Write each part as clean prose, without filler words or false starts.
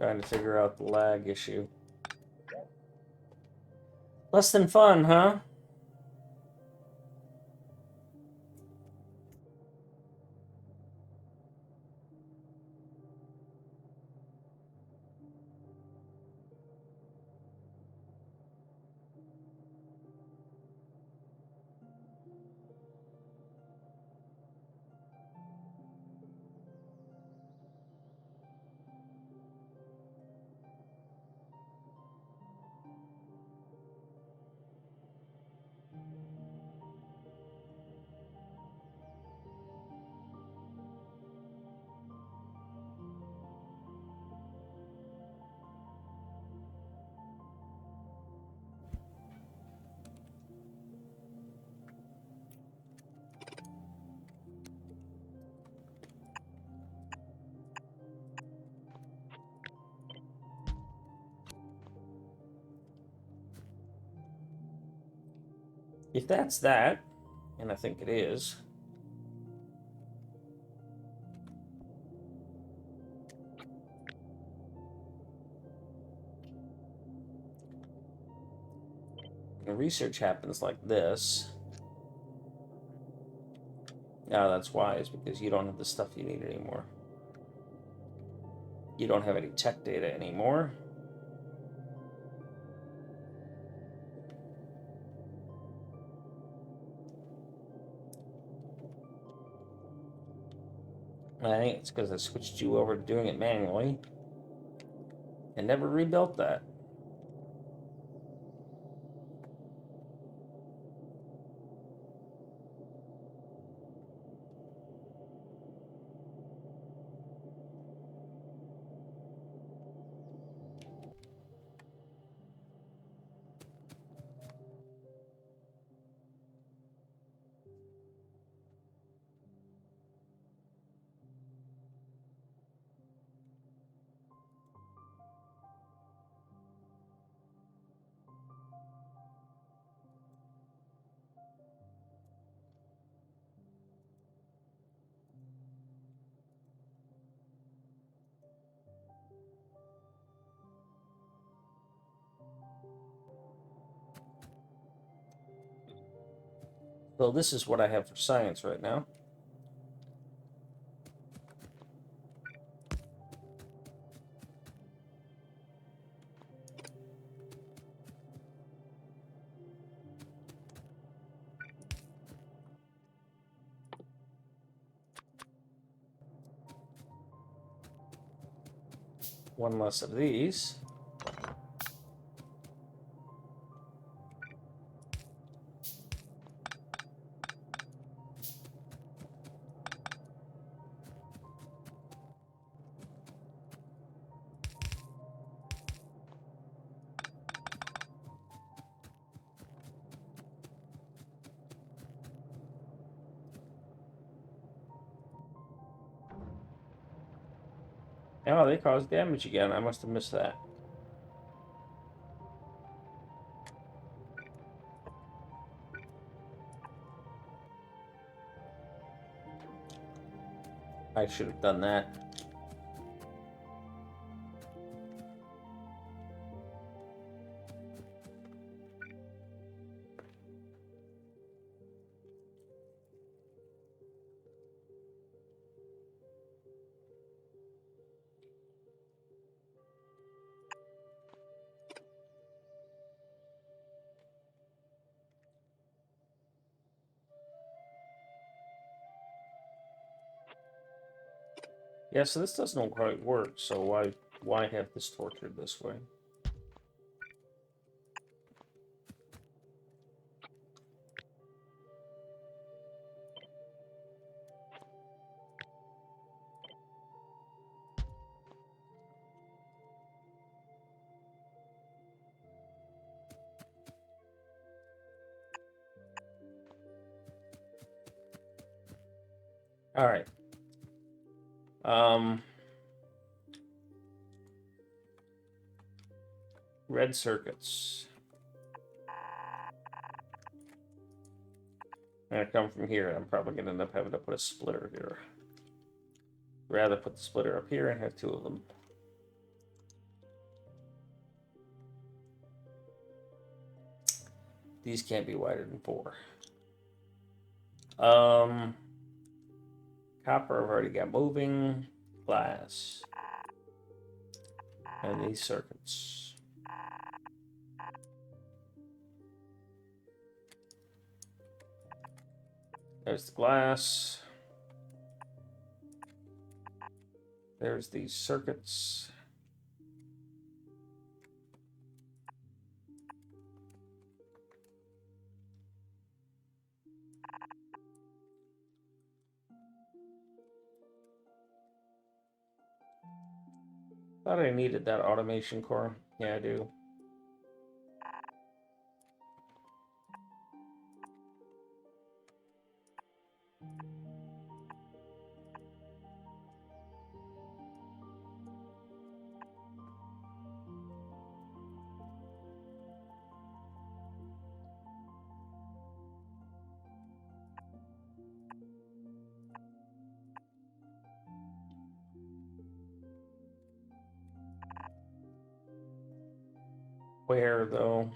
Trying to figure out the lag issue. Less than fun, huh? If that's that, and I think it is, the research happens like this. Now that's wise, because you don't have the stuff you need anymore. You don't have any tech data anymore. I think it's because I switched you over to doing it manually and never rebuilt that. So this is what I have for science right now. One less of these. Oh, they caused damage again. I must have missed that. I should have done that. Yeah, so this doesn't quite work, so why have this tortured this way? All right. Red circuits. I'm gonna come from here, and I'm probably gonna end up having to put a splitter here. Rather put the splitter up here and have two of them. These can't be wider than 4. Copper, I've already got moving. Glass. And these circuits. There's the glass. There's these circuits. Thought I needed that automation core. Yeah, I do. Where, though?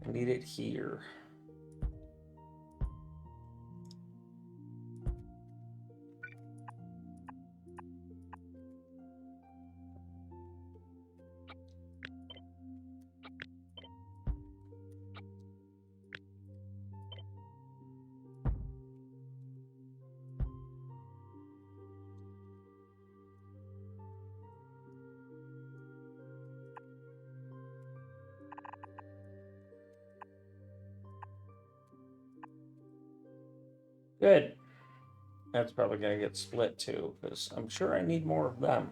I need it here. Good. That's probably going to get split too, because I'm sure I need more of them.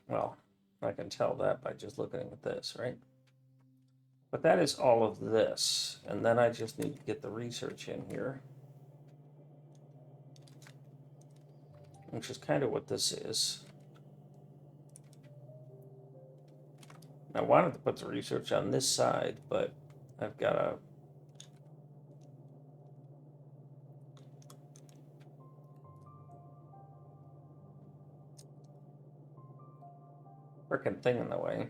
Well, I can tell that by just looking at this, right? But that is all of this. And then I just need to get the research in here. Which is kind of what this is. I wanted to put the research on this side, but I've got a frickin' thing in the way.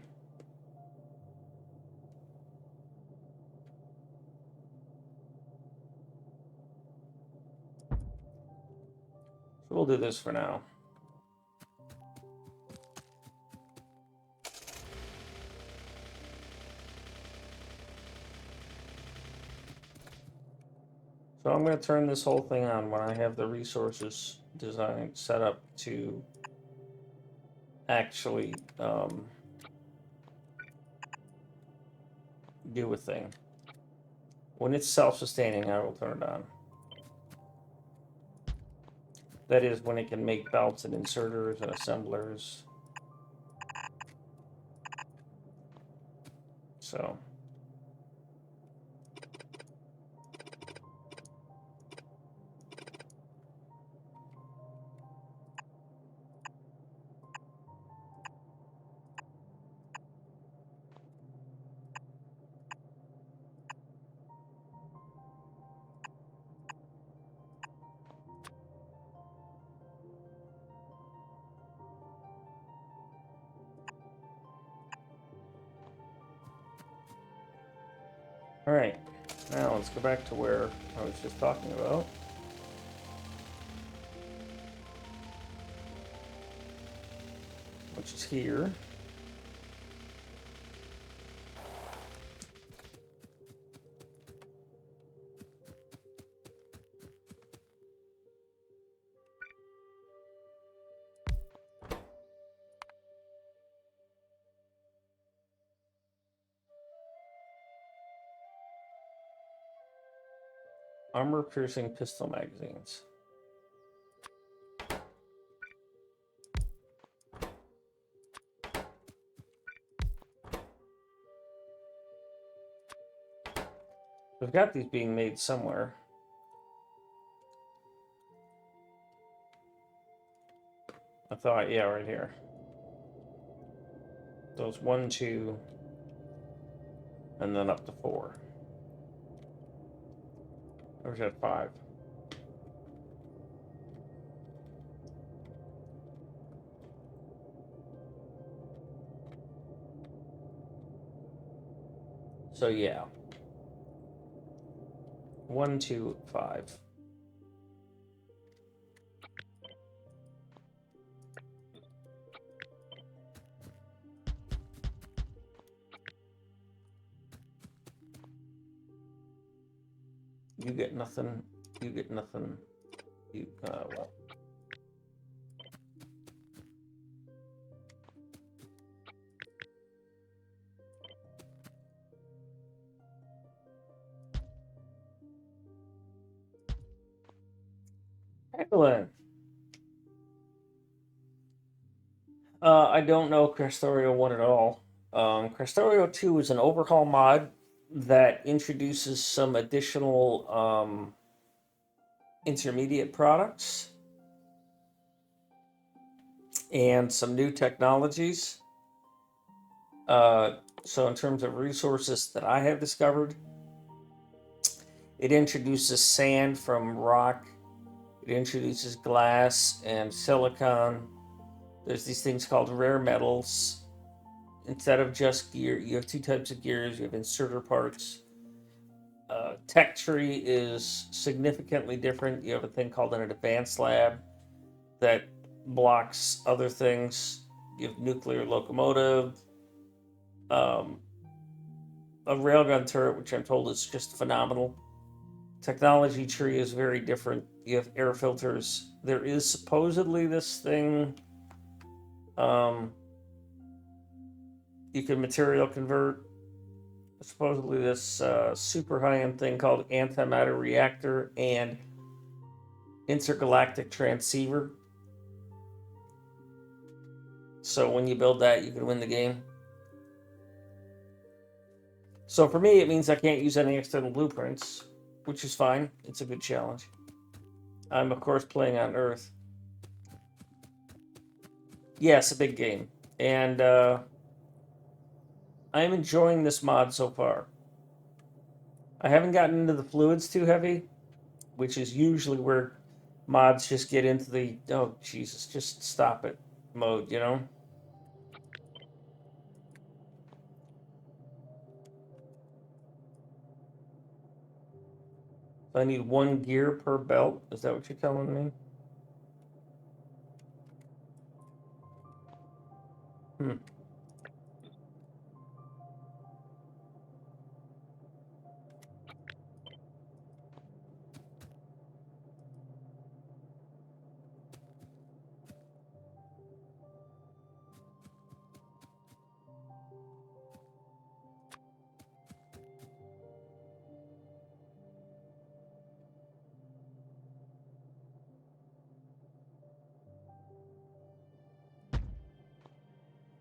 So we'll do this for now. So I'm going to turn this whole thing on when I have the resources designed, set up to actually do a thing. When it's self-sustaining, I will turn it on. That is when it can make belts and inserters and assemblers. So. All right, now let's go back to where I was just talking about. Which is here. Armor-piercing pistol magazines. We've got these being made somewhere. I thought, yeah, right here. Those 1, 2, and then up to 4. Or is that 5? So yeah. 1, 2, 5. You get nothing. You get nothing. You, well. Excellent. I don't know Krastorio 1 at all. Krastorio 2 is an overhaul mod that introduces some additional intermediate products and some new technologies. So in terms of resources that I have discovered, it introduces sand from rock. It introduces glass and silicon. There's these things called rare metals. Instead of just gear, you have two types of gears. You have inserter parts. Tech tree is significantly different. You have a thing called an advanced lab that blocks other things. You have nuclear locomotive, um, a railgun turret, which I'm told is just phenomenal. Technology tree is very different. You have air filters. There is supposedly this thing. You can material convert. Supposedly this super high-end thing called antimatter reactor and intergalactic transceiver. So when you build that, you can win the game. So for me, it means I can't use any external blueprints, which is fine. It's a good challenge. I'm, of course, playing on Earth. Yes, a big game. And I'm enjoying this mod so far. I haven't gotten into the fluids too heavy, which is usually where mods just get into the, oh, Jesus, just stop it mode, you know? I need 1 gear per belt. Is that what you're telling me? Hmm.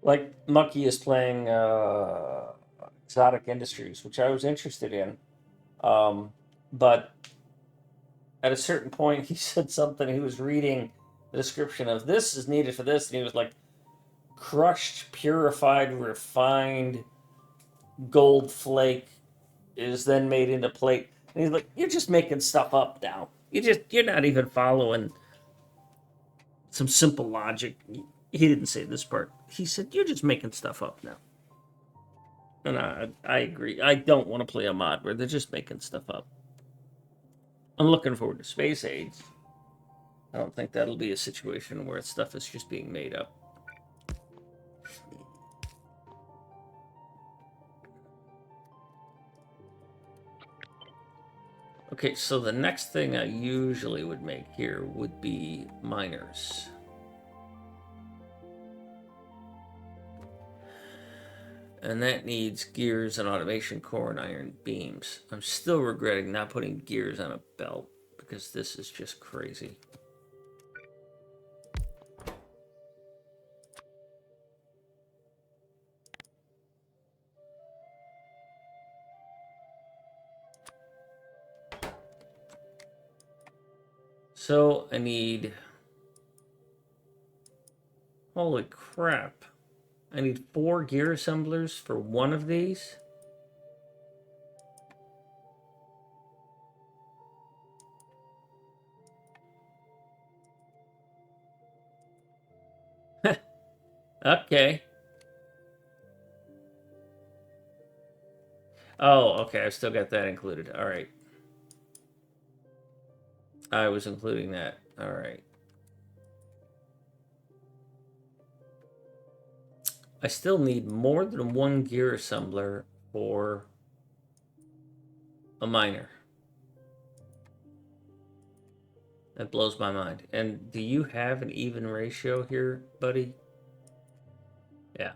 Like Mucky is playing Exotic Industries, which I was interested in. Um, but at a certain point, he said something. He was reading the description of this is needed for this, and he was like, crushed, purified, refined gold flake is then made into plate. And he's like, you're just making stuff up now. You're not even following some simple logic. He didn't say this part. He said, you're just making stuff up now. And I agree. I don't want to play a mod where they're just making stuff up. I'm looking forward to Space Age. I don't think that'll be a situation where stuff is just being made up. Okay, so the next thing I usually would make here would be miners. And that needs gears and automation core and iron beams. I'm still regretting not putting gears on a belt because this is just crazy. So I need, holy crap. I need 4 gear assemblers for one of these. Okay. Oh, okay. I still got that included. All right. I was including that. All right. I still need more than one gear assembler for a miner. That blows my mind. And do you have an even ratio here, buddy? Yeah.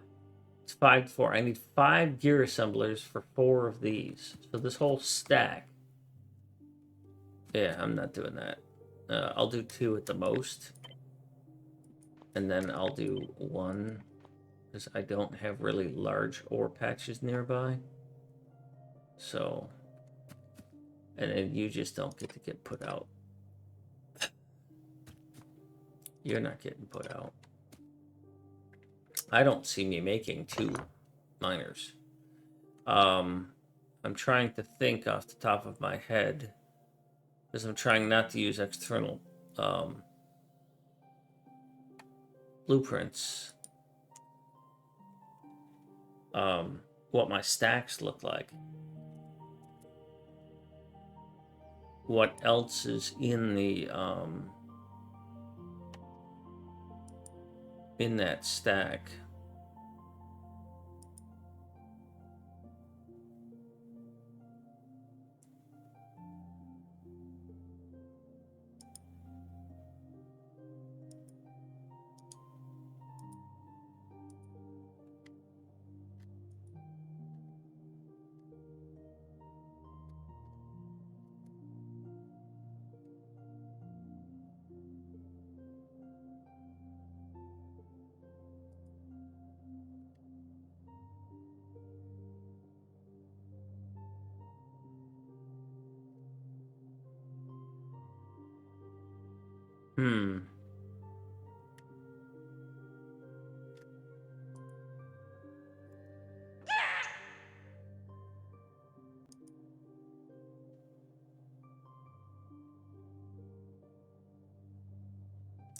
It's 5 to 4. I need 5 gear assemblers for 4 of these. So this whole stack. Yeah, I'm not doing that. I'll do 2 at the most. And then I'll do 1. Because I don't have really large ore patches nearby. So. And then you just don't get put out. You're not getting put out. I don't see me making 2 miners. I'm trying to think off the top of my head because I'm trying not to use external blueprints. What my stacks look like. What else is in the in that stack?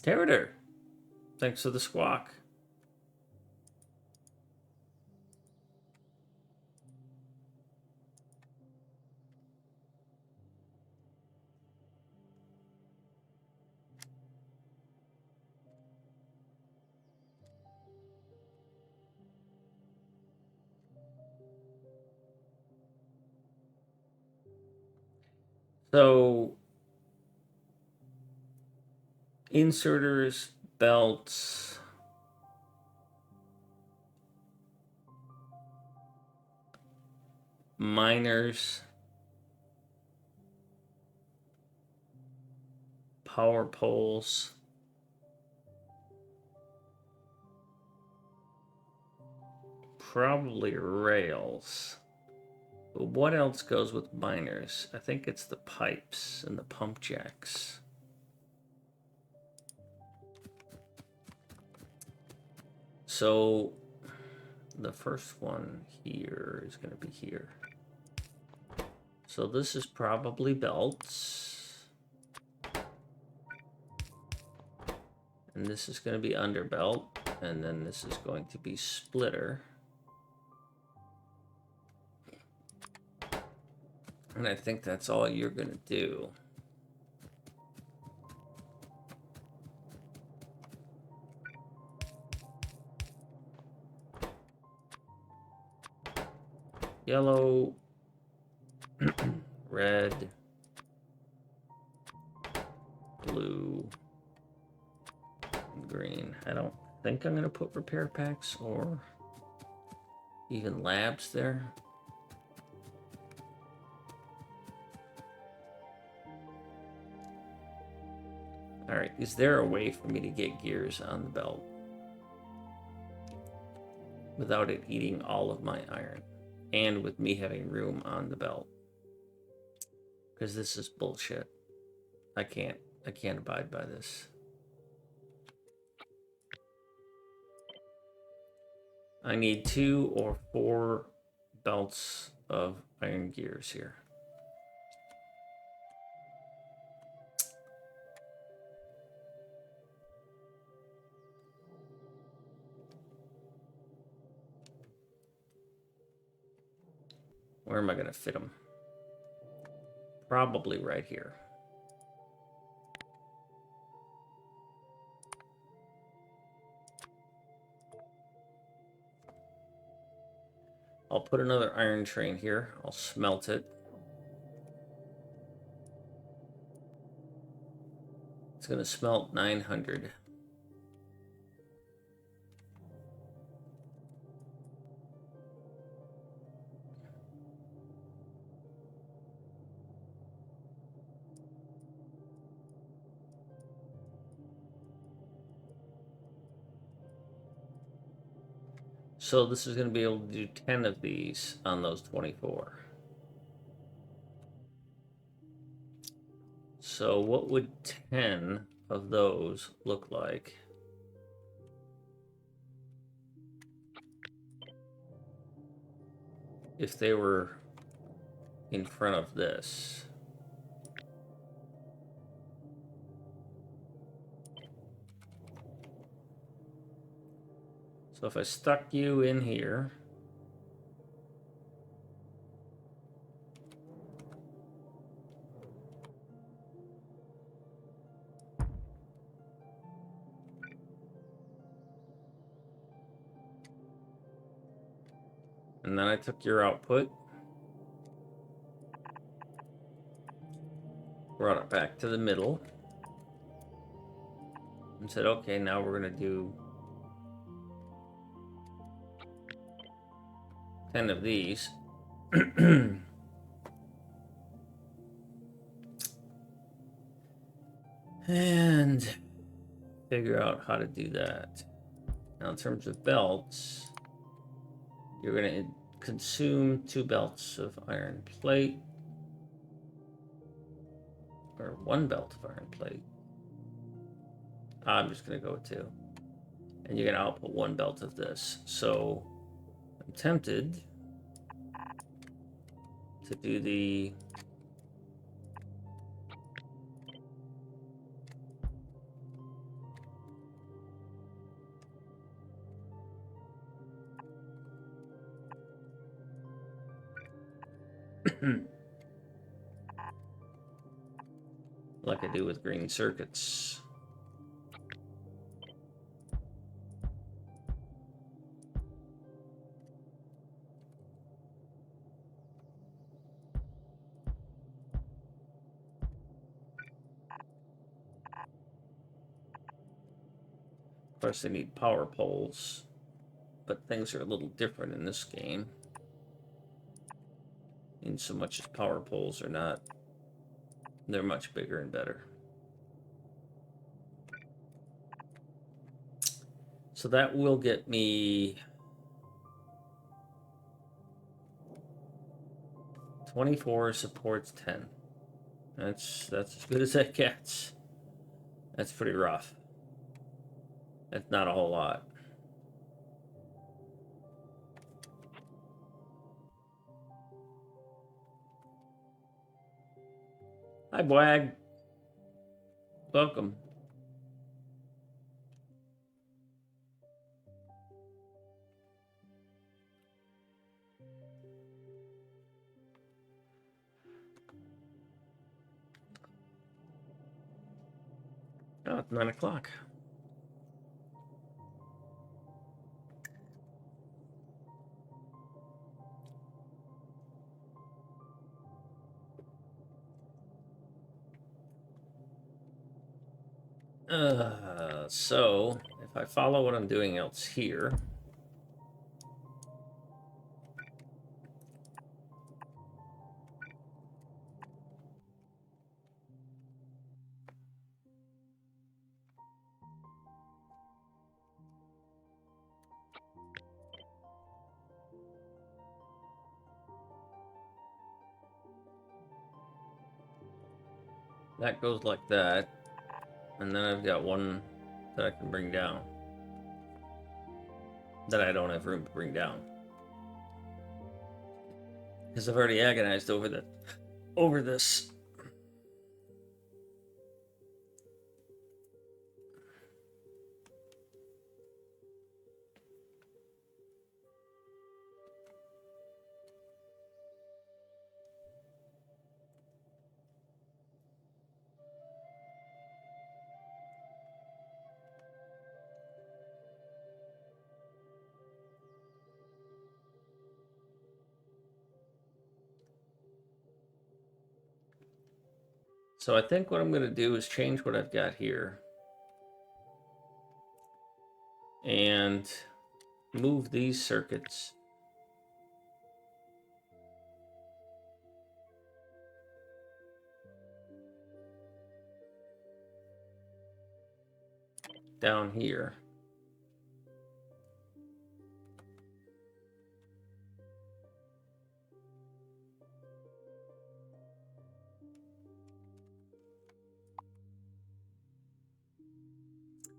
Territor. Thanks for the squawk. So, inserters, belts, miners, power poles, probably rails. But what else goes with miners? I think it's the pipes and the pump jacks. So the first one here is going to be here. So this is probably belts. And this is going to be underbelt. And then this is going to be splitter. And I think that's all you're going to do. Yellow, red, blue, and green. I don't think I'm going to put repair packs or even labs there. All right, is there a way for me to get gears on the belt without it eating all of my iron and with me having room on the belt? Because this is bullshit. I can't abide by this. I need 2 or 4 belts of iron gears here. Where am I going to fit them? Probably right here. I'll put another iron train here. I'll smelt it. It's going to smelt 900. So this is going to be able to do 10 of these on those 24. So what would 10 of those look like? If they were in front of this? So if I stuck you in here, and then I took your output, brought it back to the middle, and said, okay, now we're going to do 10 of these. And figure out how to do that. Now, in terms of belts, you're going to consume 2 belts of iron plate, or 1 belt of iron plate. I'm just going to go with 2. And you're going to output 1 belt of this. So I'm tempted to do the like I do with green circuits. Of course, they need power poles, but things are a little different in this game. In so much as power poles are not, they're much bigger and better. So that will get me 24 supports 10. That's as good as that gets. That's pretty rough. That's not a whole lot. Hi, Bwag. Welcome. Oh, it's 9 o'clock. So if I follow what I'm doing else here, that goes like that, and then I've got one that I can bring down that I don't have room to bring down because I've already agonized over this. So I think what I'm going to do is change what I've got here and move these circuits down here.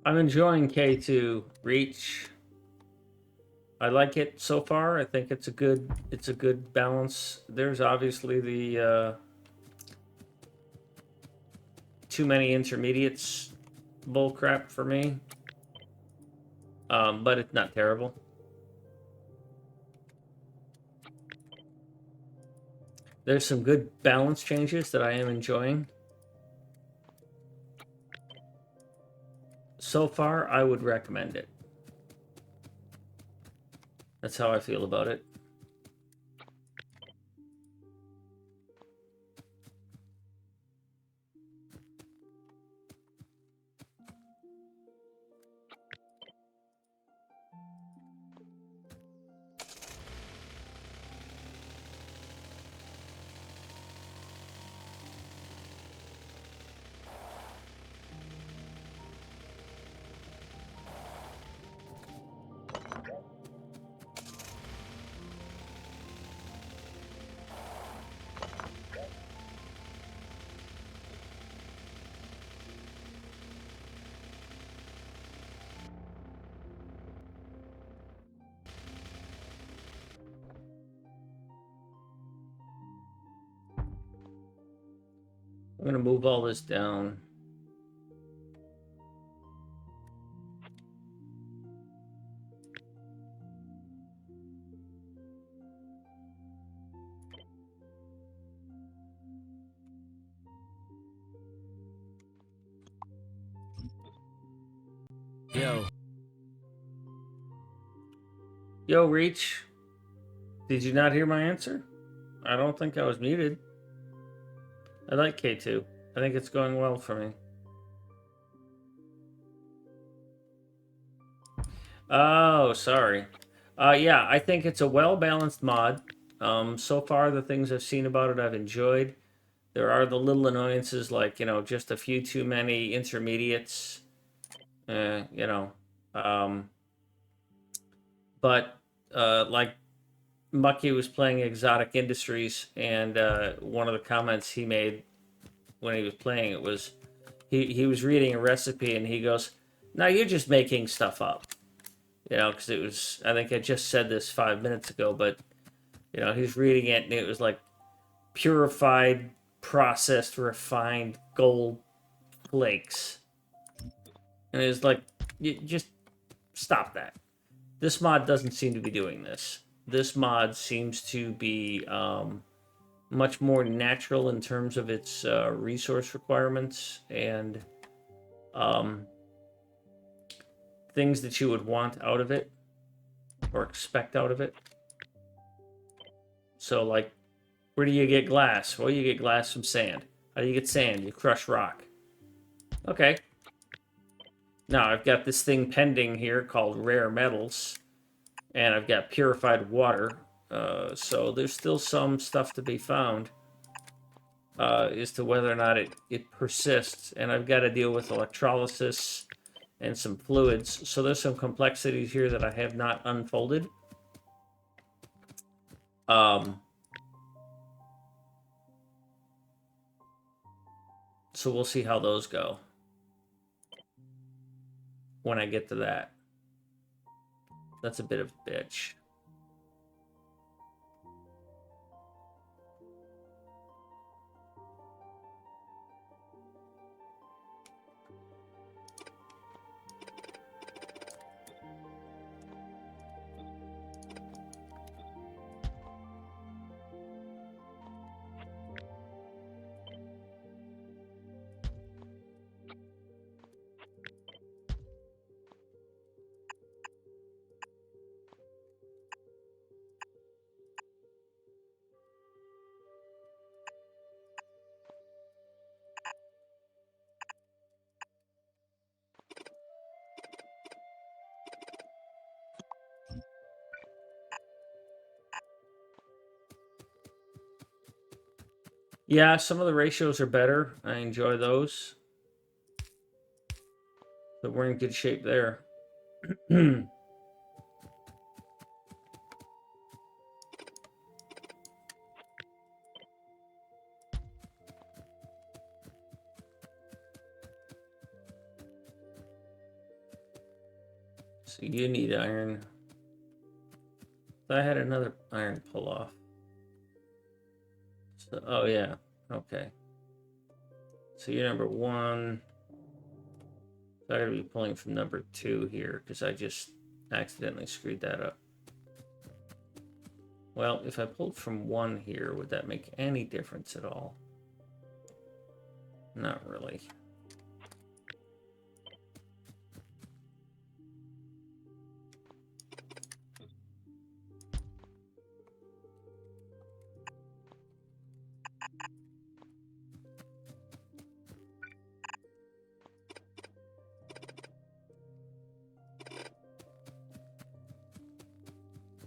I'm enjoying K2 Reach. I like it so far. I think it's a good balance. There's obviously the too many intermediates bullcrap for me, but it's not terrible. There's some good balance changes that I am enjoying. So far, I would recommend it. That's how I feel about it. I'm going to move all this down. Yo, Reach. Did you not hear my answer? I don't think I was muted. I like K2. I think it's going well for me. Oh, sorry. Yeah, I think it's a well-balanced mod. So far, the things I've seen about it, I've enjoyed. There are the little annoyances like, just a few too many intermediates. Uh, you know, um, but like Mucky was playing Exotic Industries, and one of the comments he made when he was playing it was he was reading a recipe and he goes, "Now you're just making stuff up," because it was, I think I just said this 5 minutes ago, but he's reading it and it was like purified, processed, refined gold flakes, and it's like, you just stop that. This mod doesn't seem to be doing this. This mod seems to be much more natural in terms of its resource requirements and um, things that you would want out of it or expect out of it. So, like, where do you get glass? Well, you get glass from sand. How do you get sand? You crush rock. Okay. Now, I've got this thing pending here called rare metals, and I've got purified water. So there's still some stuff to be found as to whether or not it persists. And I've got to deal with electrolysis and some fluids. So there's some complexities here that I have not unfolded. So we'll see how those go when I get to that. That's a bit of a bitch. Yeah, some of the ratios are better. I enjoy those. But we're in good shape there. So you need iron. I had another iron pull off. So, oh yeah, okay. So you're number 1. So I gotta be pulling from number 2 here because I just accidentally screwed that up. Well, if I pulled from 1 here, would that make any difference at all? Not really.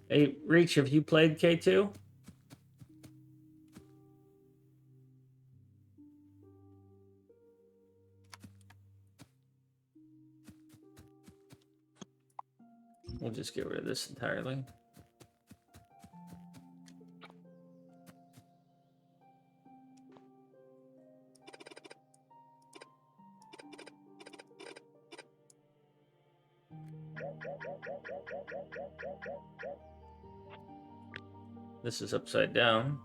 Hey, Reach, have you played K2? We'll just get rid of this entirely. This is upside down.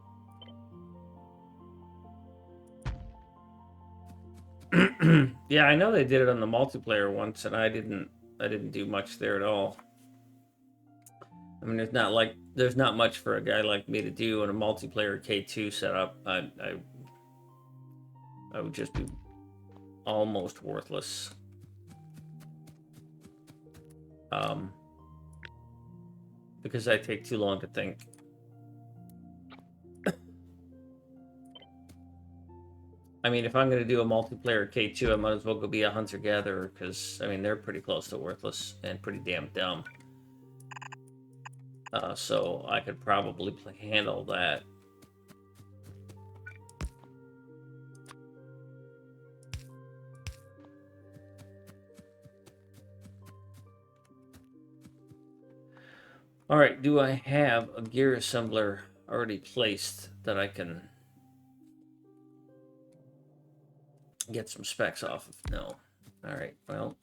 Yeah, I know they did it on the multiplayer once, and I didn't do much there at all. I mean, there's not much for a guy like me to do in a multiplayer K2 setup. I would just be almost worthless. Because I take too long to think. I mean, if I'm going to do a multiplayer K2, I might as well go be a hunter-gatherer, because, I mean, they're pretty close to worthless and pretty damn dumb. So I could probably handle that. Alright, do I have a gear assembler already placed that I can get some specs off of? No. Alright, well.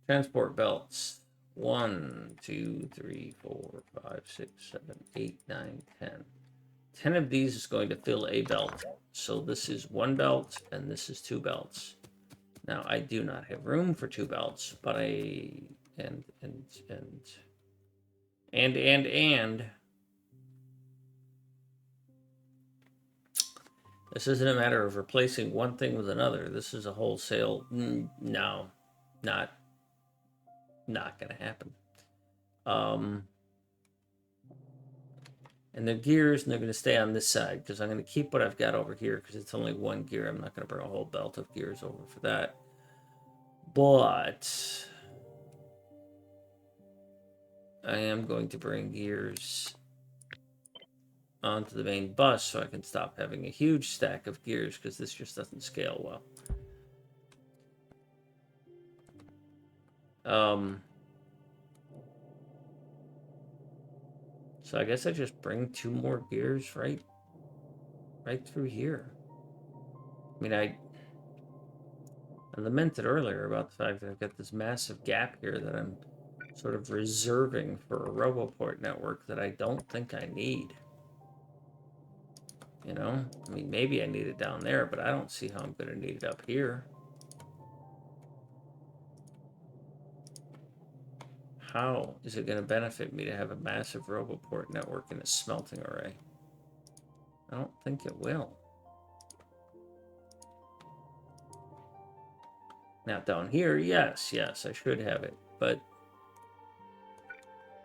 Transport belts. 1, 2, 3, 4, 5, 6, 7, 8, 9, 10. 10 of these is going to fill a belt. So this is 1 belt and this is 2 belts. Now I do not have room for 2 belts, but this isn't a matter of replacing one thing with another. This is a wholesale. No, not gonna happen. And the gears, and they're going to stay on this side because I'm going to keep what I've got over here because it's only 1 gear. I'm not going to bring a whole belt of gears over for that. But I am going to bring gears onto the main bus so I can stop having a huge stack of gears because this just doesn't scale well. So I guess I just bring 2 more gears right through here. I mean, I lamented earlier about the fact that I've got this massive gap here that I'm sort of reserving for a RoboPort network that I don't think I need. You know? I mean, maybe I need it down there, but I don't see how I'm going to need it up here. How is it going to benefit me to have a massive RoboPort network in a smelting array? I don't think it will. Now down here, yes, I should have it, but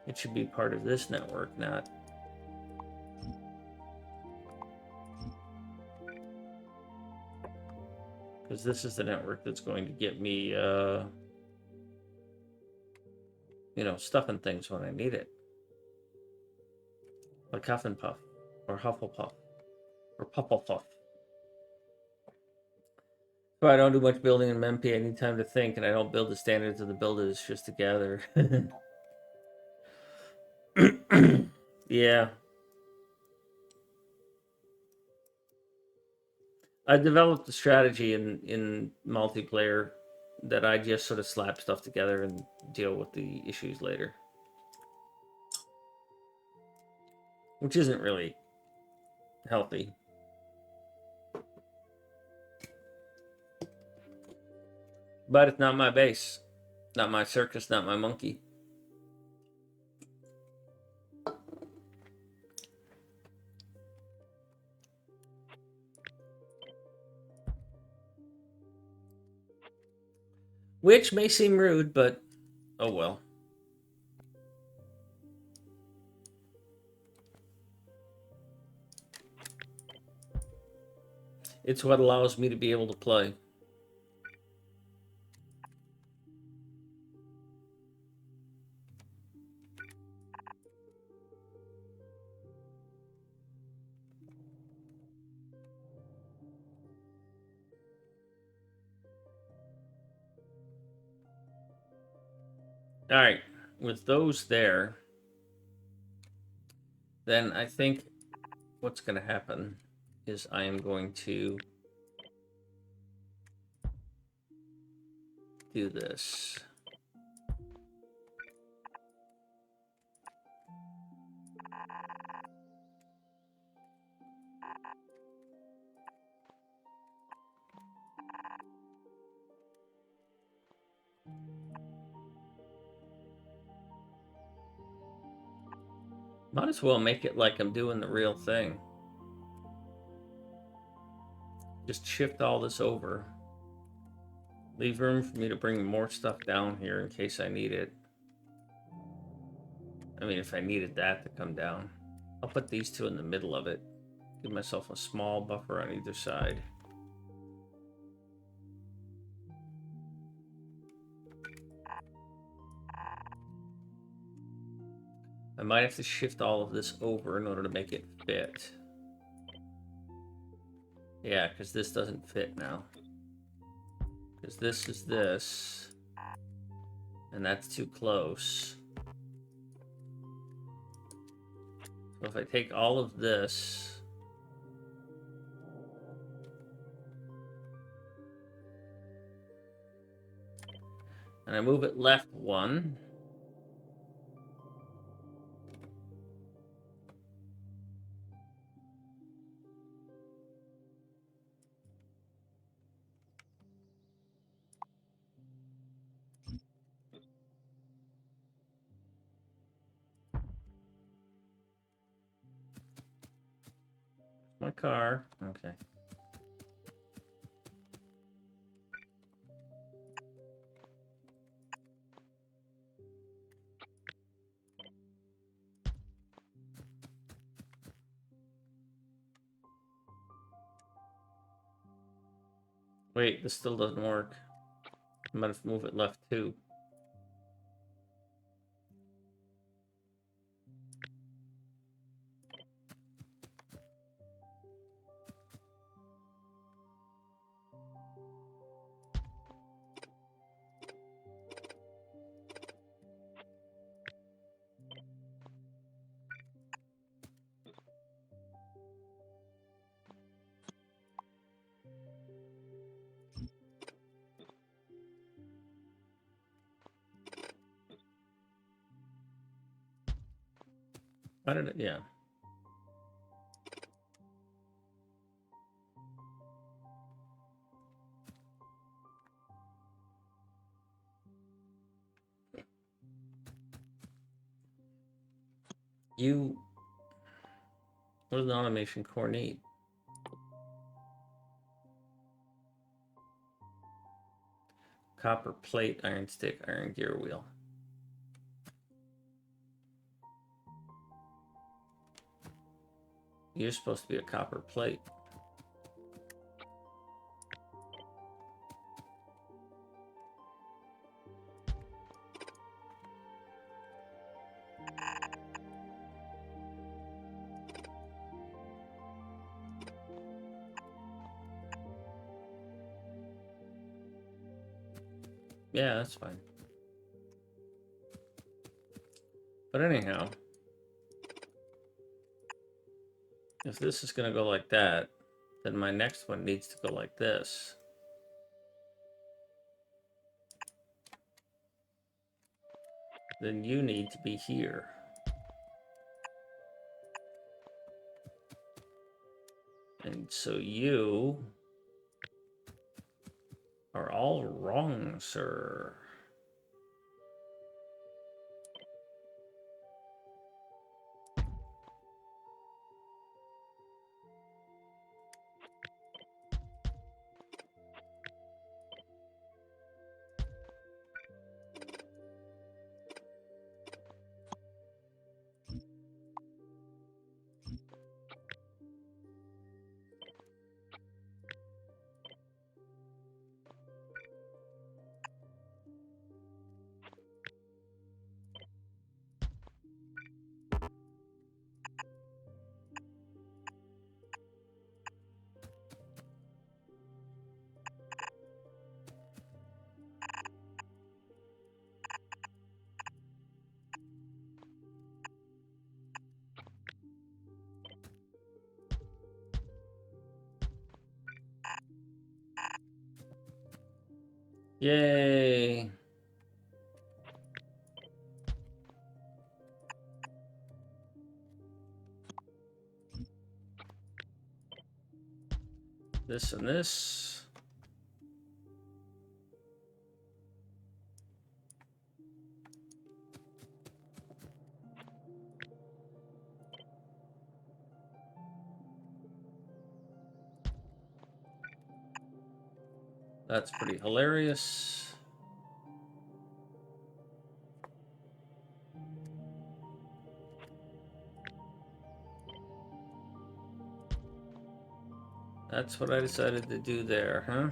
it should be part of this network, not... Because this is the network that's going to get me, you know, stuff and things when I need it. Like Huff and Puff, or Hufflepuff, Or Pufflepuff. So I don't do much building in MP. I need time to think, and I don't build the standards of the builders just to gather. Yeah. I developed a strategy in multiplayer that I just sort of slap stuff together and deal with the issues later. Which isn't really healthy. But it's not my base. Not my circus, not my monkey. Which may seem rude, but oh well. It's what allows me to be able to play. All right, with those there, then I think what's going to happen is I am going to do this. Might as well make it like I'm doing the real thing. Just shift all this over. Leave room for me to bring more stuff down here in case I need it. I mean, if I needed that to come down. I'll put these two in the middle of it. Give myself a small buffer on either side. I might have to shift all of this over in order to make it fit. Yeah, because this doesn't fit now. Because this is this. And that's too close. So if I take all of this... and I move it left one... my car. Okay. Wait, this still doesn't work. I might have to move it left too. How did it? Yeah. You... what does the automation core need? Copper plate, iron stick, iron gear wheel. You're supposed to be a copper plate. Yeah, that's fine. But anyhow, if this is going to go like that, then my next one needs to go like this. Then you need to be here. And so you are all wrong, sir. Yay. This and this. That's pretty hilarious. That's what I decided to do there, huh?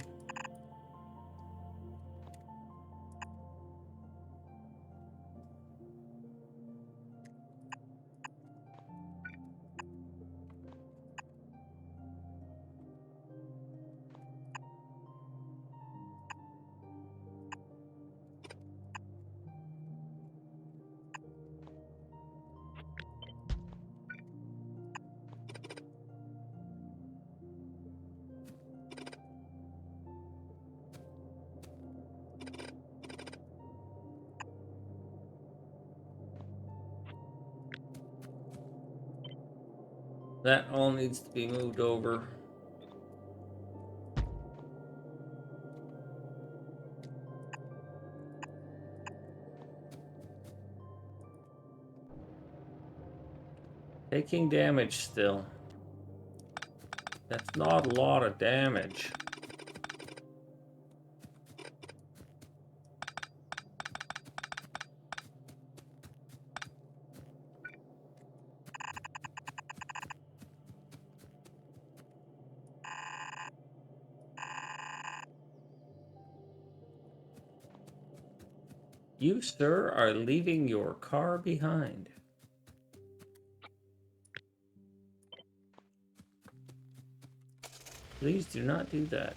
That all needs to be moved over. Taking damage still. That's not a lot of damage. You, sir, are leaving your car behind. Please do not do that.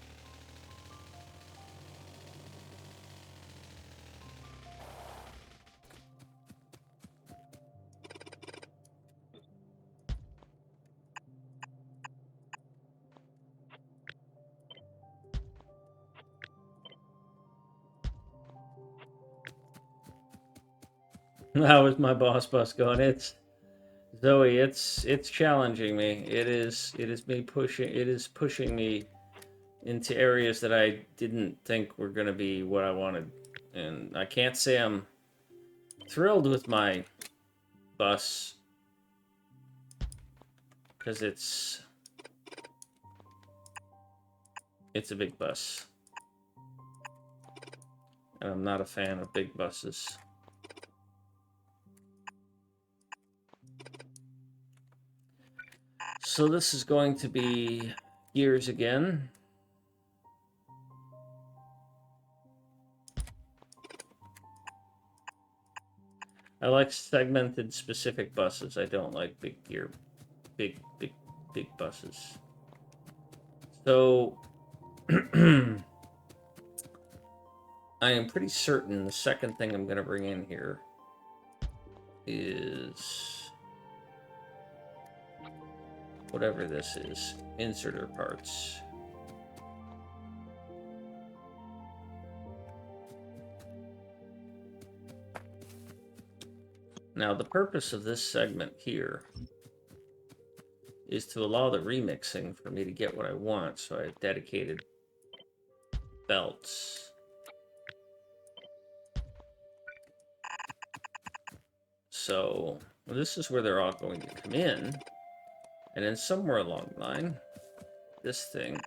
How is my boss bus going? It's Zoe, it's challenging me. It is pushing me into areas that I didn't think were gonna be what I wanted. And I can't say I'm thrilled with my bus because it's a big bus. And I'm not a fan of big buses. So this is going to be gears again. I like segmented specific buses. I don't like big buses. So I am pretty certain the second thing I'm going to bring in here is whatever this is, inserter parts. Now, the purpose of this segment here is to allow the remixing for me to get what I want, so I have dedicated belts. So this is where they're all going to come in, and then somewhere along the line, this thing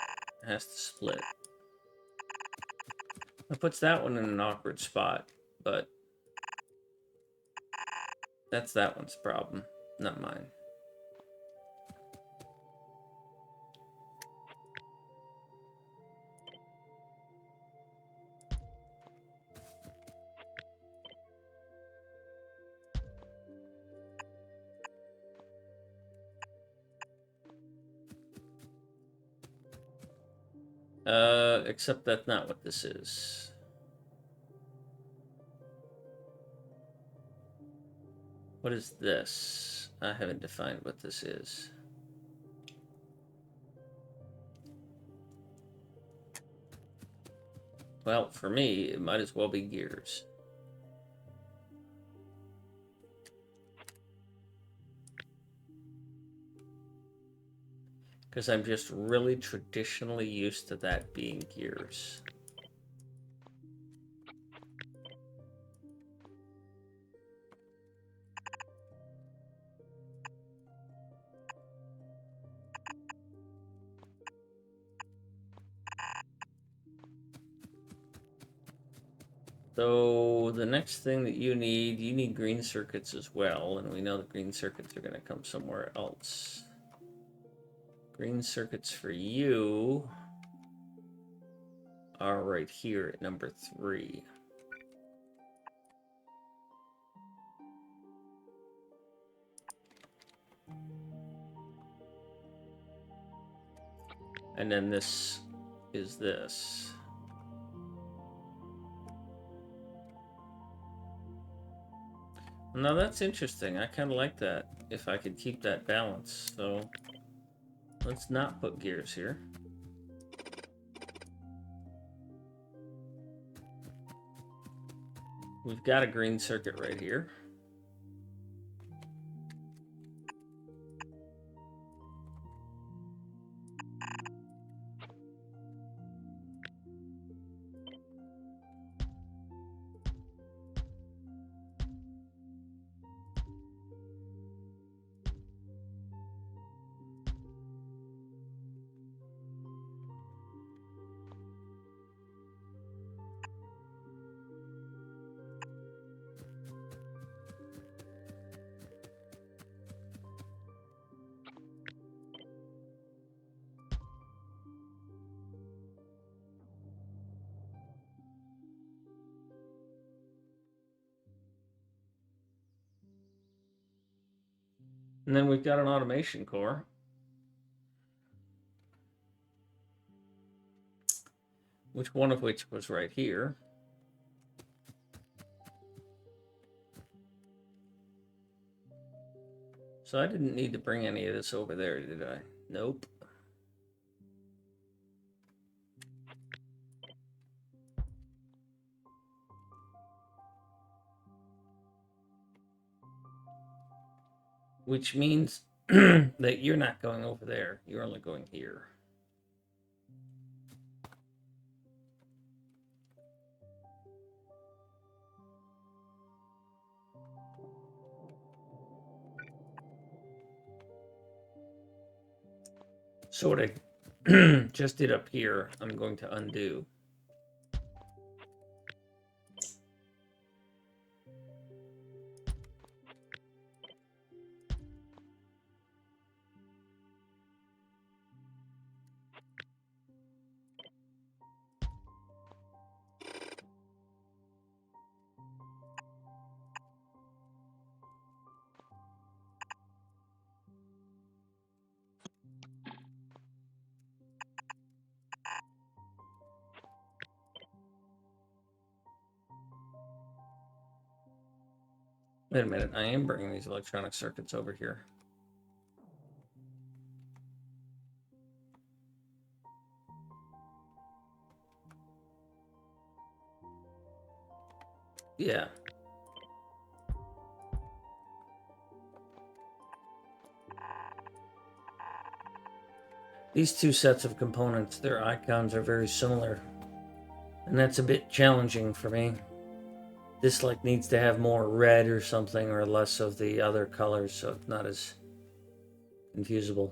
has to split. It puts that one in an awkward spot, but that's that one's problem, not mine. Except that's not what this is. What is this? I haven't defined what this is. Well, for me, it might as well be gears. Because I'm just really traditionally used to that being gears. So the next thing that you need green circuits as well, and we know the green circuits are going to come somewhere else. Green circuits for you are right here at number 3. And then this is this. Now that's interesting. I kind of like that, if I could keep that balance. So let's not put gears here. We've got a green circuit right here. And then we've got an automation core. One of which was right here. So I didn't need to bring any of this over there, did I? Nope. Which means that you're not going over there. You're only going here. So what I just did up here, I'm going to undo. Wait a minute, I am bringing these electronic circuits over here. Yeah. These two sets of components, their icons are very similar. And that's a bit challenging for me. This like needs to have more red or something, or less of the other colors, so it's not as confusable.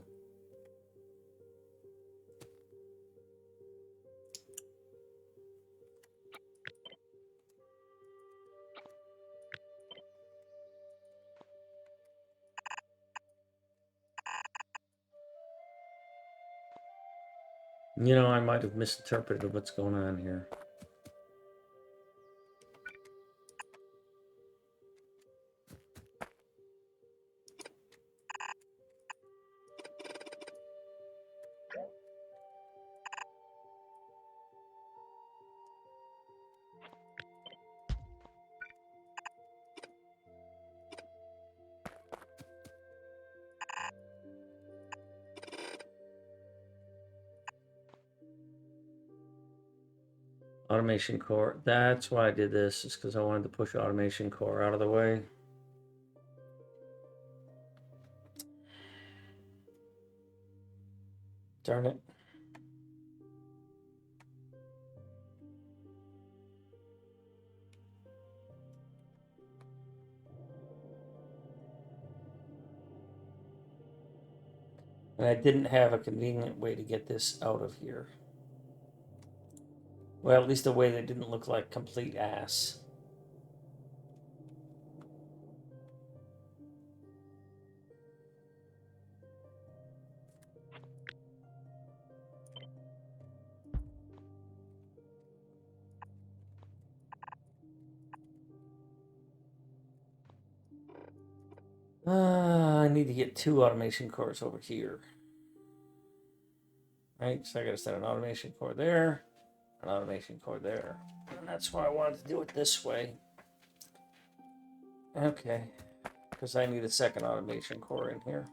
You know, I might have misinterpreted what's going on here. Automation core. That's why I did this, is because I wanted to push automation core out of the way. Darn it. And I didn't have a convenient way to get this out of here. Well, at least a way that didn't look like complete ass. I need to get 2 automation cores over here. Right, so I gotta set an automation core there, an automation core there. And that's why I wanted to do it this way. Okay, because I need a second automation core in here.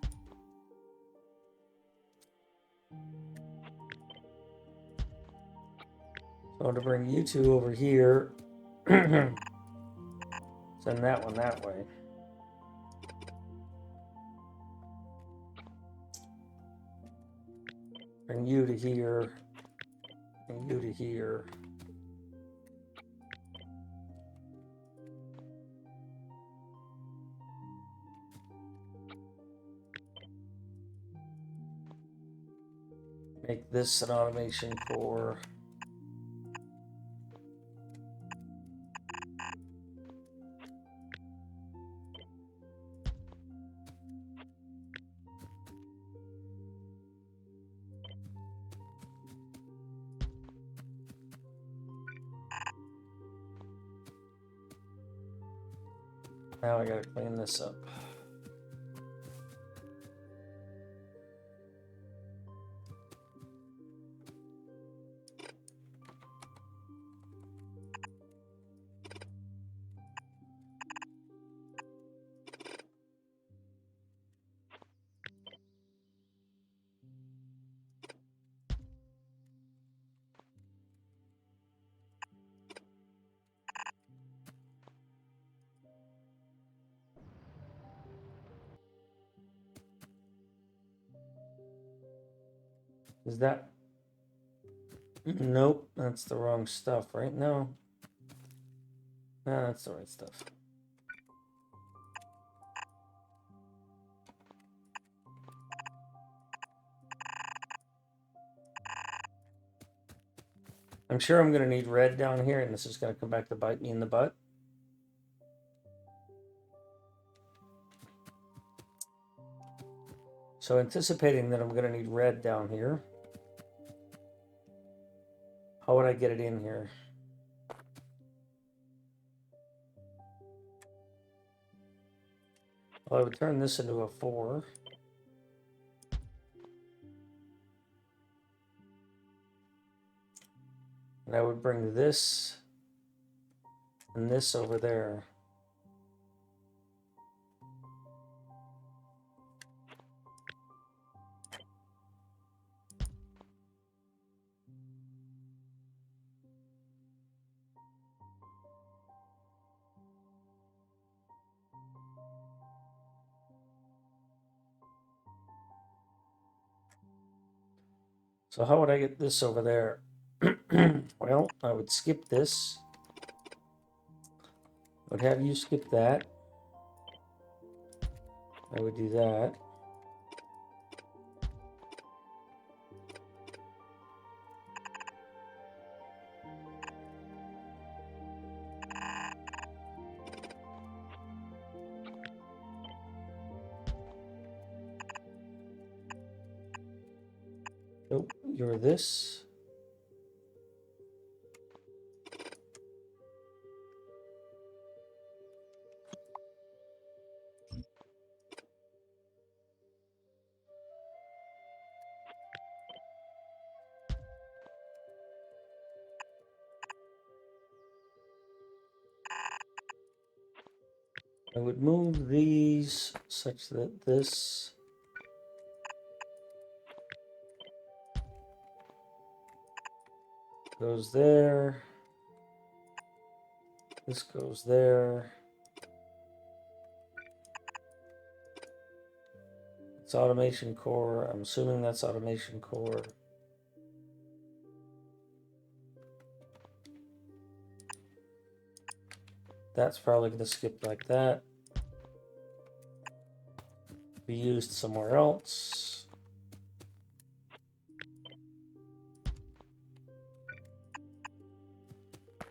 So to bring you 2 over here, send that one that way. Bring you to here, and you to here. Make this an automation core. Now I gotta clean this up. Is that? Nope, that's the wrong stuff, right? No. No, that's the right stuff. I'm sure I'm going to need red down here, and this is going to come back to bite me in the butt. So anticipating that I'm going to need red down here, how would I get it in here? Well, I would turn this into a 4. And I would bring this and this over there. So how would I get this over there? Well, I would skip this. I would have you skip that. I would do that. Nope, you're this. I would move these such that this goes there. This goes there. It's automation core. I'm assuming that's automation core. That's probably going to skip like that. Be used somewhere else.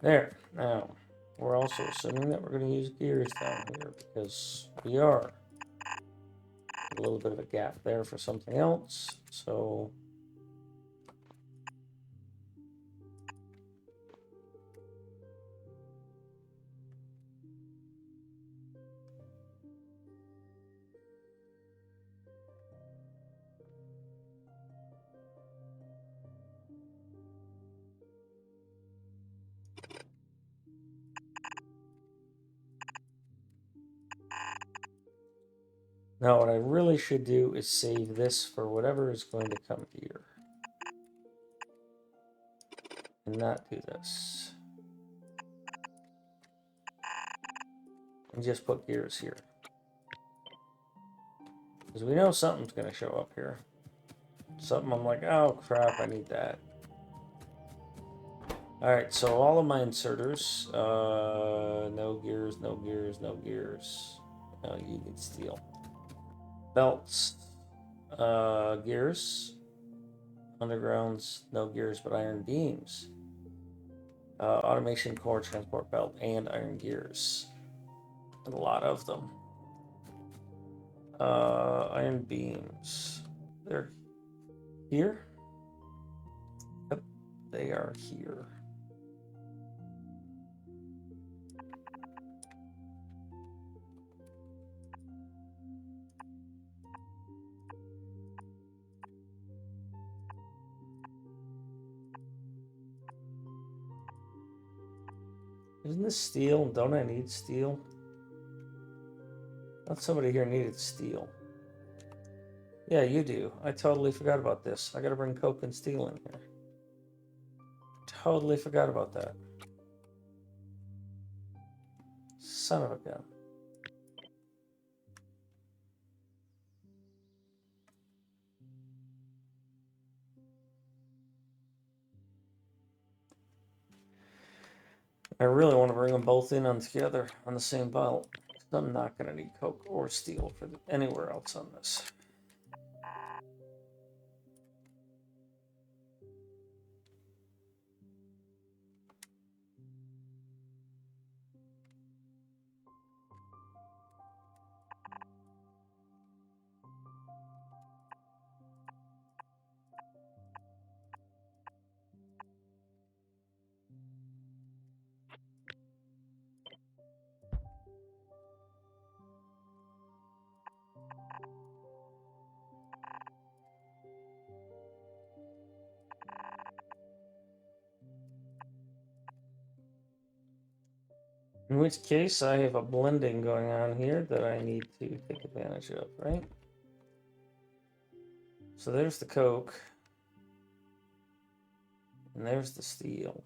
There. Now, we're also assuming that we're going to use gears down here because we are. A little bit of a gap there for something else. So now what I really should do is save this for whatever is going to come here. And not do this. And just put gears here. Because we know something's going to show up here. Something I'm like, oh crap, I need that. Alright, so all of my inserters, no gears, no gears, no gears. No, you need steel. Belts, gears. Undergrounds, no gears, but iron beams. Automation core, transport belt, and iron gears. And a lot of them. Iron beams. They're here? Yep, they are here. Isn't this steel? Don't I need steel? I thought somebody here needed steel. Yeah, you do. I totally forgot about this. I gotta bring coke and steel in here. Totally forgot about that. Son of a gun. I really want to bring them both in on together on the same belt. I'm not going to need coke or steel for anywhere else on this. In which case, I have a blending going on here that I need to take advantage of, right? So there's the coke. And there's the steel.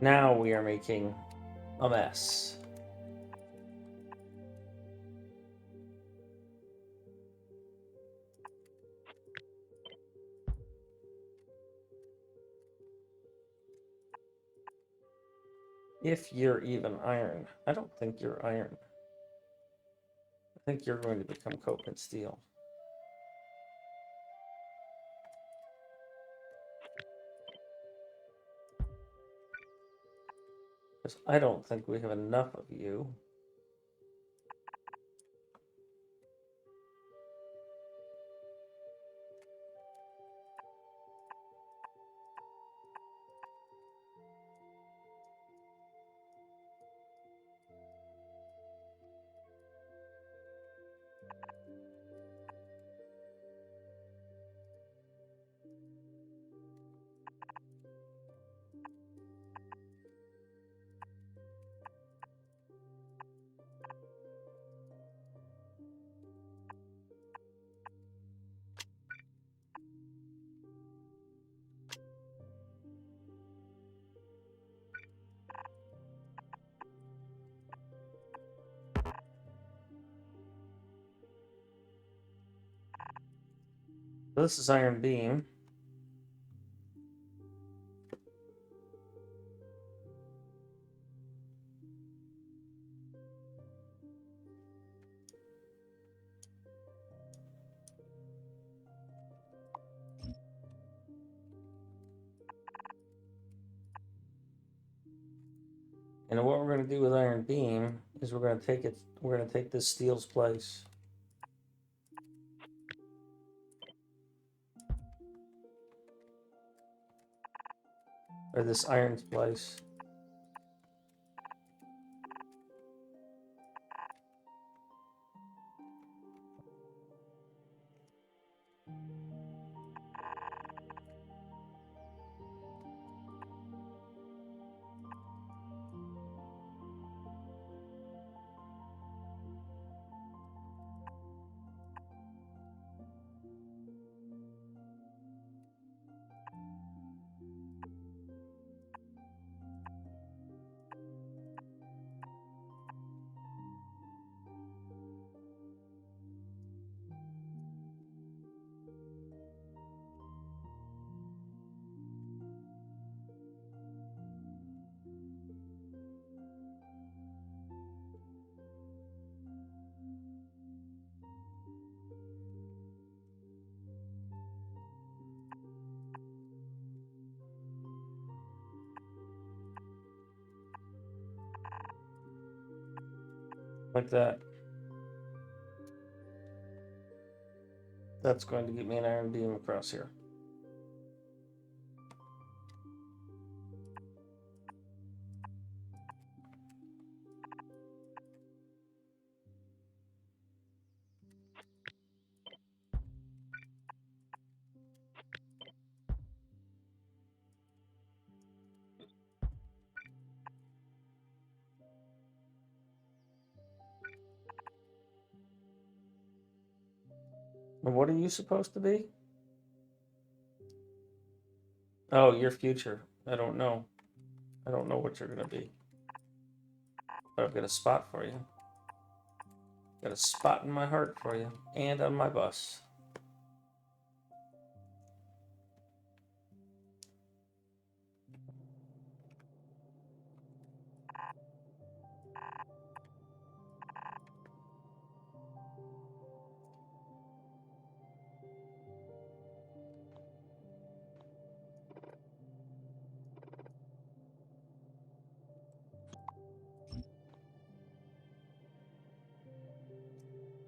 Now we are making a mess. If you're even iron. I don't think you're iron. I think you're going to become coke and steel. Because I don't think we have enough of you. So this is iron beam. And what we're going to do with iron beam is we're going to take this steel's place. Or this iron's place. Like that. That's going to give me an iron beam across here. And what are you supposed to be? Oh, your future. I don't know. I don't know what you're going to be. But I've got a spot for you. Got a spot in my heart for you. And on my bus.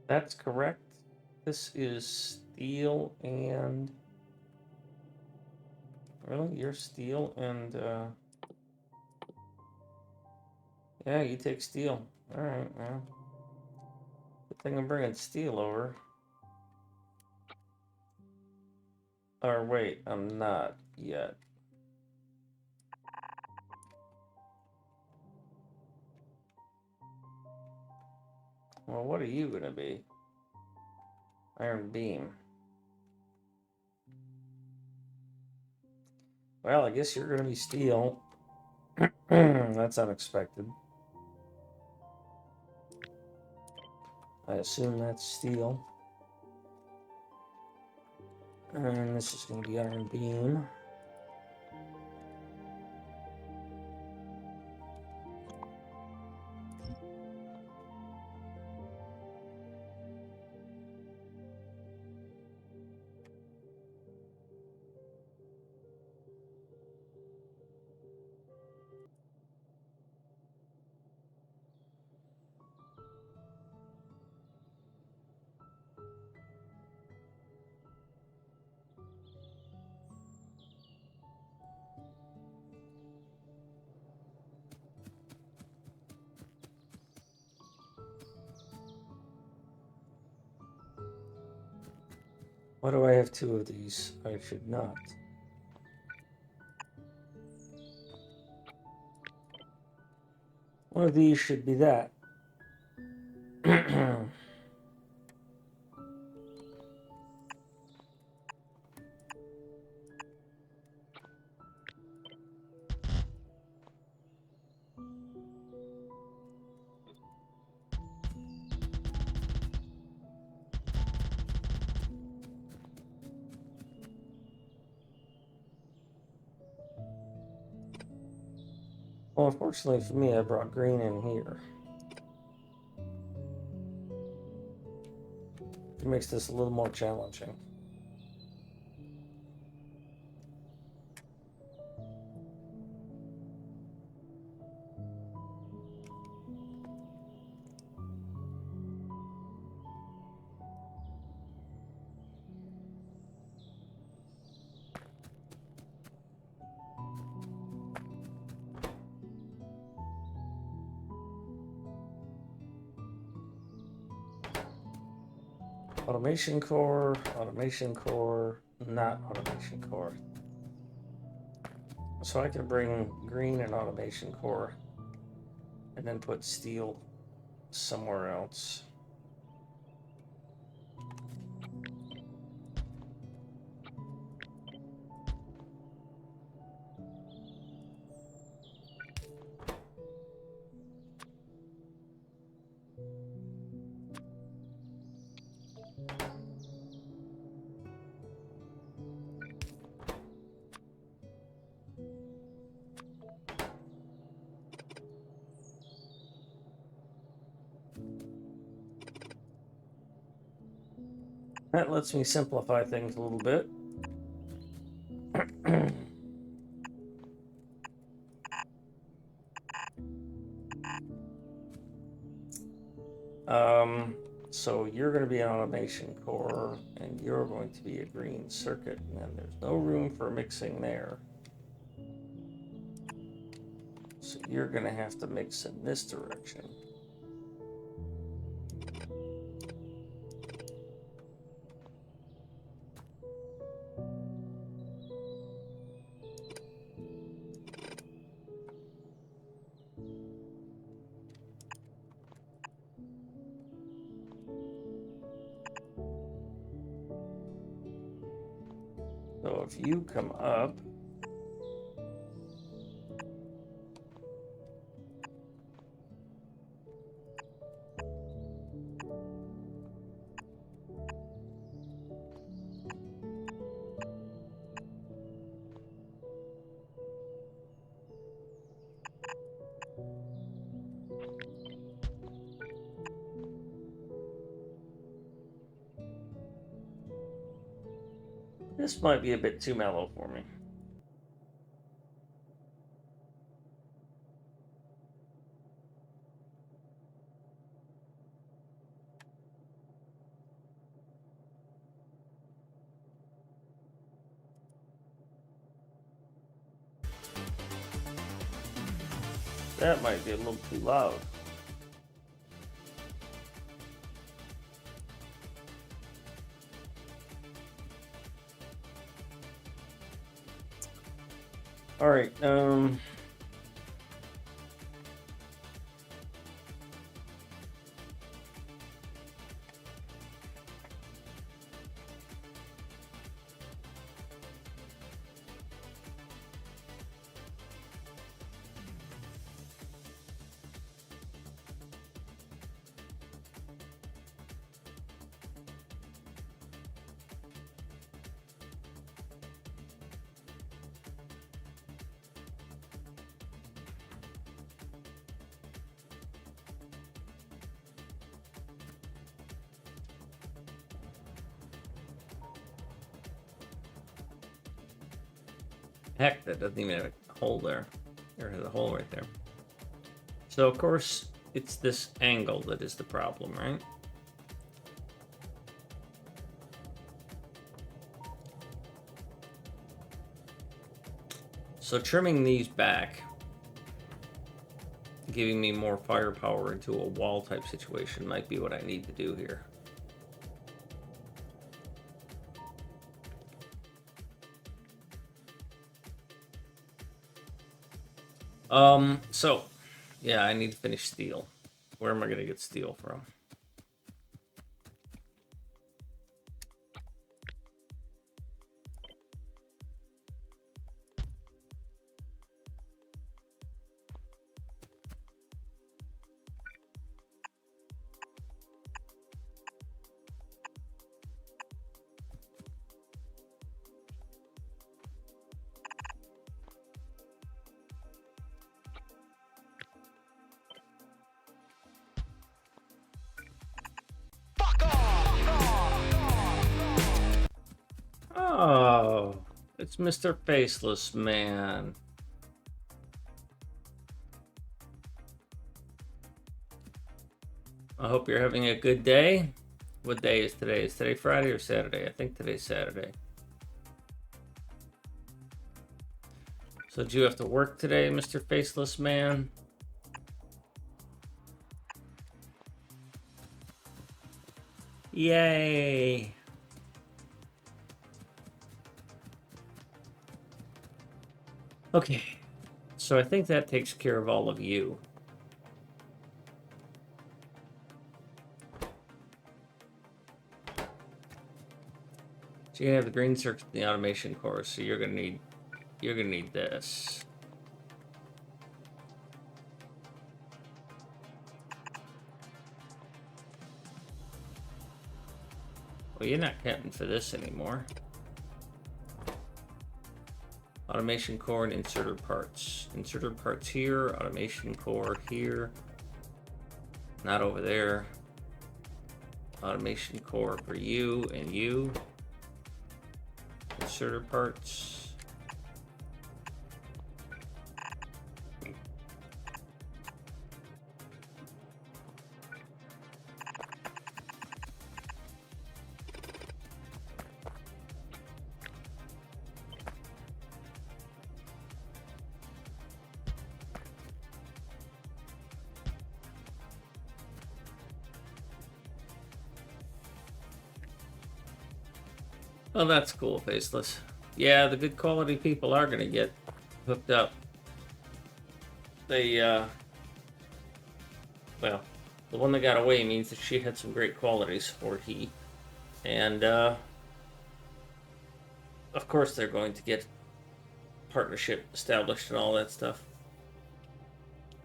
That's correct. This is steel and... Really? You're steel and... Yeah, you take steel. Alright, well. Good thing I'm bringing steel over. Or wait, I'm not yet. Well, what are you going to be? Iron beam. Well, I guess you're going to be steel. That's unexpected. I assume that's steel. And this is going to be iron beam. Why do I have two of these? I should not. One of these should be that. Well, unfortunately for me, I brought green in here. It makes this a little more challenging. Automation core, not automation core. So I can bring green and automation core and then put steel somewhere else. That lets me simplify things a little bit. So you're going to be an automation core, and you're going to be a green circuit, and there's no room for mixing there. So you're going to have to mix in this direction. So if you come up, this might be a bit too mellow for me. That might be a little too loud. All right. Heck, that doesn't even have a hole there. There has a hole right there. So, of course, it's this angle that is the problem, right? So trimming these back, giving me more firepower into a wall type situation might be what I need to do here. So, yeah, I need to finish steel. Where am I going to get steel from? Oh, it's Mr. Faceless Man. I hope you're having a good day. What day is today? Is today Friday or Saturday? I think today's Saturday. So do you have to work today, Mr. Faceless Man? Yay! Okay, so I think that takes care of all of you. So you have the green circuit in the automation core, so you're gonna need this. Well, you're not counting for this anymore. Automation core and inserter parts. Inserter parts here, automation core here. Not over there. Automation core for you and you. Inserter parts. Oh, that's cool, Faceless. Yeah, the good quality people are gonna get hooked up. They, well, the one that got away means that she had some great qualities, or he. And, of course they're going to get partnership established and all that stuff.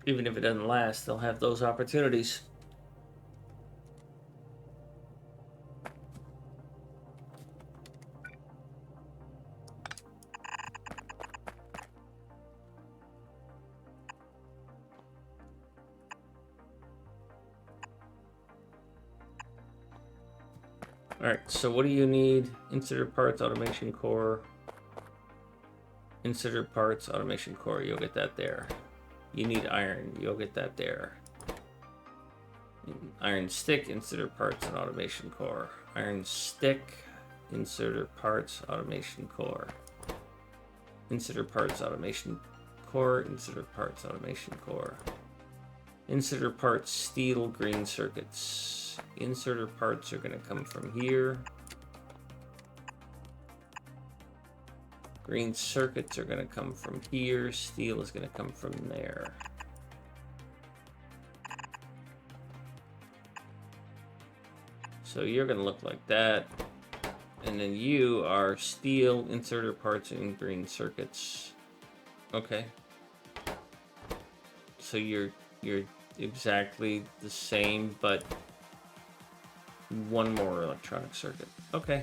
Even if it doesn't last, they'll have those opportunities. Alright, so what do you need? Inserter parts, automation core. Inserter parts, automation core, you'll get that there. You need iron, you'll get that there. Iron stick, inserter parts, and automation core. Iron stick, inserter parts, automation core. Inserter parts, automation core, inserter parts, automation core. Inserter parts, steel, green circuits. Inserter parts are going to come from here. Green circuits are going to come from here. Steel is going to come from there. So you're going to look like that. And then you are steel, inserter parts, and green circuits. Okay. So you're exactly the same, but one more electronic circuit. Okay.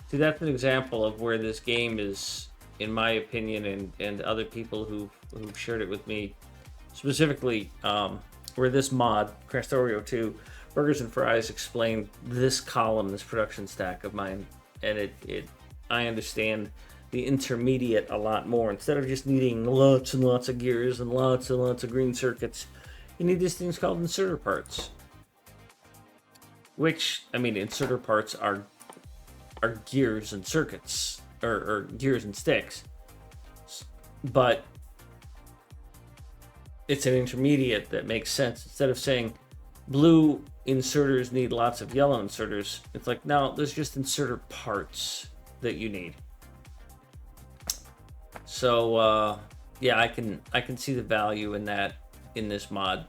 See, that's an example of where this game is, in my opinion, and other people who've shared it with me, specifically, where this mod, Krastorio2, Burgers and Fries, explained this column, this production stack of mine, and I understand the intermediate a lot more. Instead of just needing lots and lots of gears and lots of green circuits, you need these things called inserter parts. Which, I mean, inserter parts are gears and circuits, or gears and sticks. But it's an intermediate that makes sense. Instead of saying blue inserters need lots of yellow inserters, it's like, no, there's just inserter parts that you need. So yeah, I can see the value in that in this mod.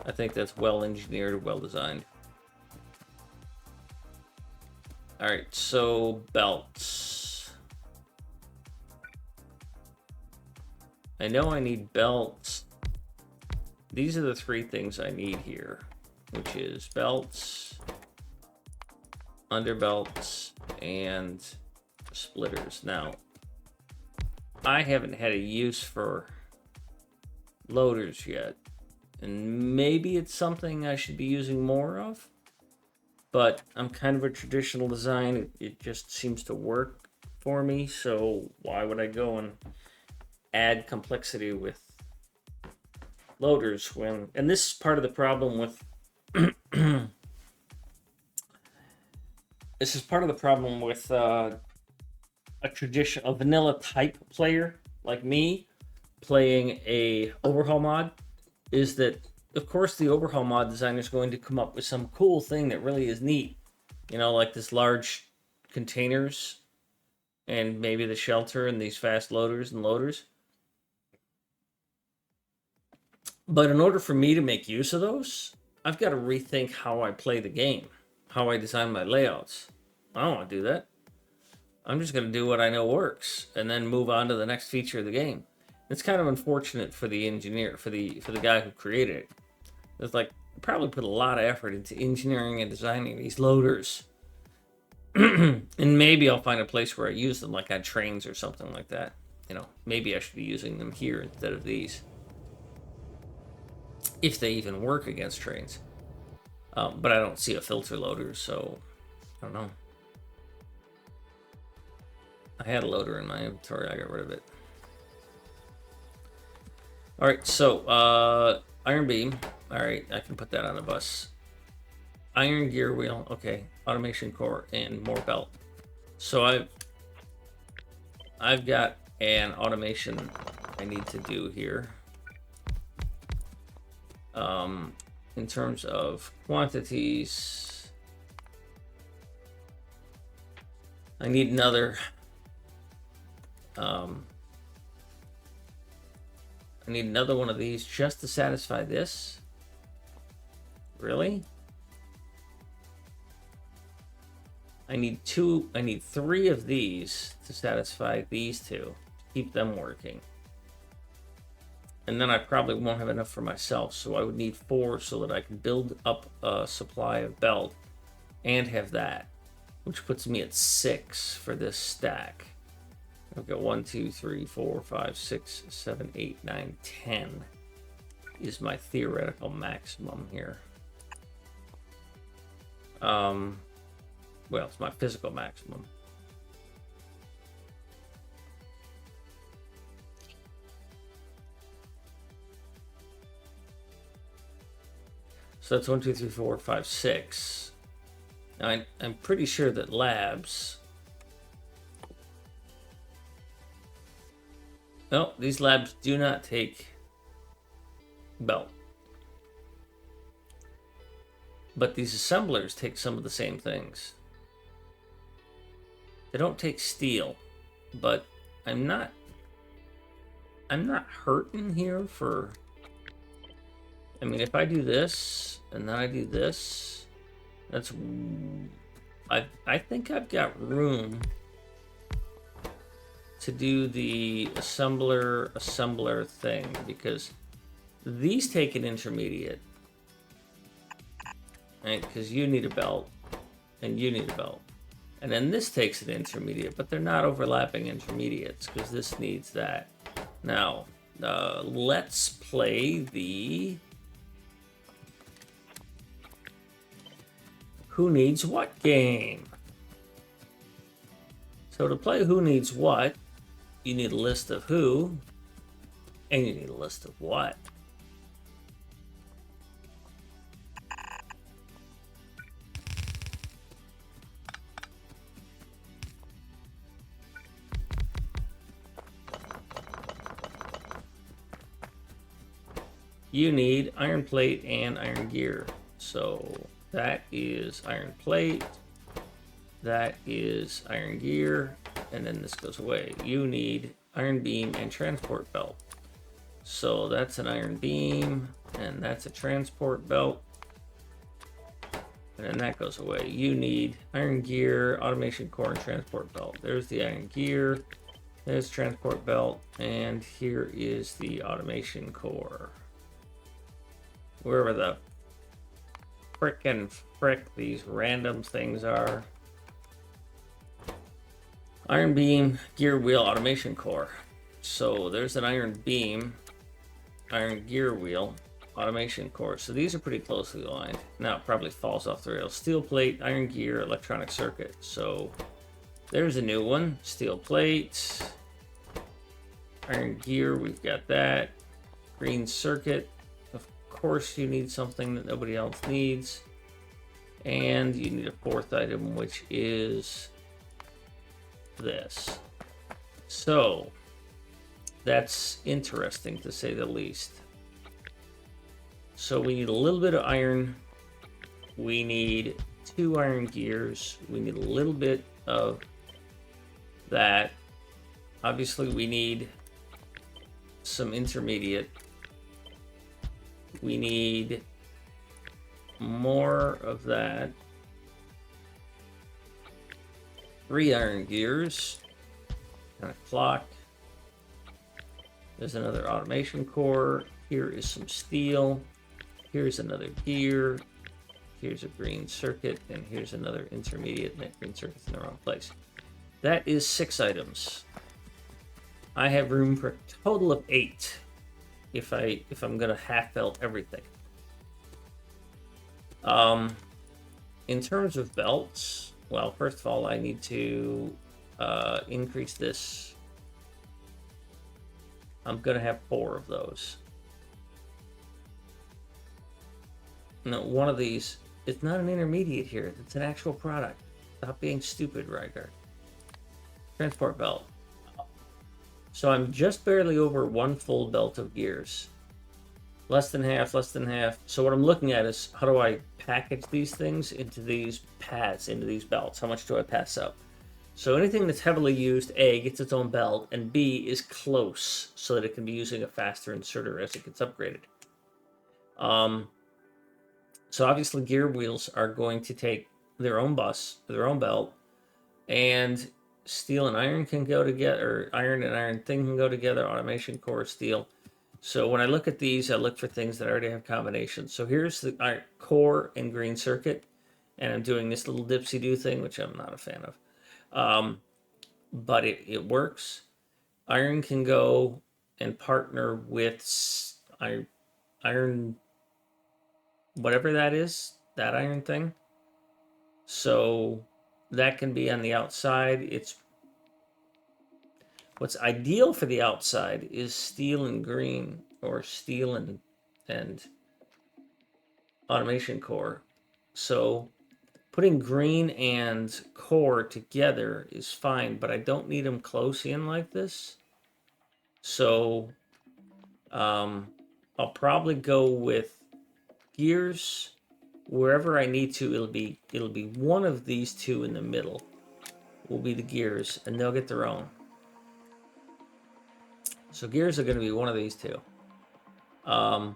I think that's well engineered, well designed. All right, so belts. I know I need belts. These are the three things I need here, which is belts, underbelts, and splitters. Now, I haven't had a use for loaders yet, and maybe it's something I should be using more of, but I'm kind of a traditional design. It just seems to work for me, so why would I go and add complexity with loaders when... And this is part of the problem with... This is part of the problem with a vanilla type player like me playing a Overhaul mod, is that, of course, the Overhaul mod designer is going to come up with some cool thing that really is neat. You know, like this large containers and maybe the shelter and these fast loaders and loaders. But in order for me to make use of those, I've got to rethink how I play the game, how I design my layouts. I don't want to do that. I'm just going to do what I know works and then move on to the next feature of the game. It's kind of unfortunate for the engineer, for the guy who created it. It's like, probably put a lot of effort into engineering and designing these loaders. And maybe I'll find a place where I use them, like on trains or something like that. You know, maybe I should be using them here instead of these, if they even work against trains. But I don't see a filter loader, so I don't know. I had a loader in my inventory. I got rid of it. All right, so iron beam. All right, I can put that on a bus. Iron gear wheel. Okay, automation core and more belt. So I've got an automation I need to do here. In terms of quantities, I need another. I need another one of these just to satisfy this. Really? I need three of these to satisfy these two, to keep them working. And then I probably won't have enough for myself, so I would need 4 so that I can build up a supply of belt and have that, which puts me at 6 for this stack. I've got 1, 2, 3, 4, 5, 6, 7, 8, 9, 10 is my theoretical maximum here. Well, it's my physical maximum. So that's 1, 2, 3, 4, 5, 6. Now I'm pretty sure that labs... No, these labs do not take belt. But these assemblers take some of the same things. They don't take steel, but I'm not hurting here for... I mean, if I do this, and then I do this, that's... I think I've got room to do the assembler thing, because these take an intermediate, right? Because you need a belt, and you need a belt. And then this takes an intermediate, but they're not overlapping intermediates, because this needs that. Now, let's play the... Who needs what game? So to play who needs what, you need a list of who, and you need a list of what. You need iron plate and iron gear. So that is iron plate, that is iron gear, and then this goes away. You need iron beam and transport belt. So that's an iron beam, and that's a transport belt. And then that goes away. You need iron gear, automation core, and transport belt. There's the iron gear, there's transport belt, and here is the automation core. Wherever the frickin' frick these random things are. Iron beam, gear wheel, automation core. So there's an iron beam, iron gear wheel, automation core. So these are pretty closely aligned. Now it probably falls off the rails. Steel plate, iron gear, electronic circuit. So there's a new one. Steel plate, iron gear, we've got that. Green circuit. Of course you need something that nobody else needs. And you need a fourth item, which is this. So that's interesting to say the least. So we need a little bit of iron. We need 2 iron gears. We need a little bit of that. Obviously we need some intermediate. We need more of that. 3 iron gears. And a clock. There's another automation core. Here is some steel. Here's another gear. Here's a green circuit. And here's another intermediate. And that green circuit's in the wrong place. That is 6 items. I have room for a total of 8 if I'm gonna half belt everything. In terms of belts, well, first of all, I need to increase this. I'm gonna have 4 of those. No, one of these, it's not an intermediate here. It's an actual product. Stop being stupid, Rygar. Transport belt. So I'm just barely over 1 full belt of gears. Less than half, less than half. So what I'm looking at is how do I package these things into these pads, into these belts? How much do I pass up? So anything that's heavily used, A, gets its own belt, and B, is close so that it can be using a faster inserter as it gets upgraded. So obviously gear wheels are going to take their own bus, their own belt, and steel and iron can go together, or iron and iron thing can go together, automation core, steel. So when I look at these, I look for things that already have combinations. So here's the iron core and green circuit, and I'm doing this little dipsy-do thing, which I'm not a fan of. But it works. Iron can go and partner with iron, whatever that is, that iron thing. So that can be on the outside. What's ideal for the outside is steel and green, or steel and automation core. So putting green and core together is fine, but I don't need them close in like this. So I'll probably go with gears wherever I need to. It'll be one of these 2 in the middle will be the gears, and they'll get their own. So gears are going to be one of these 2. I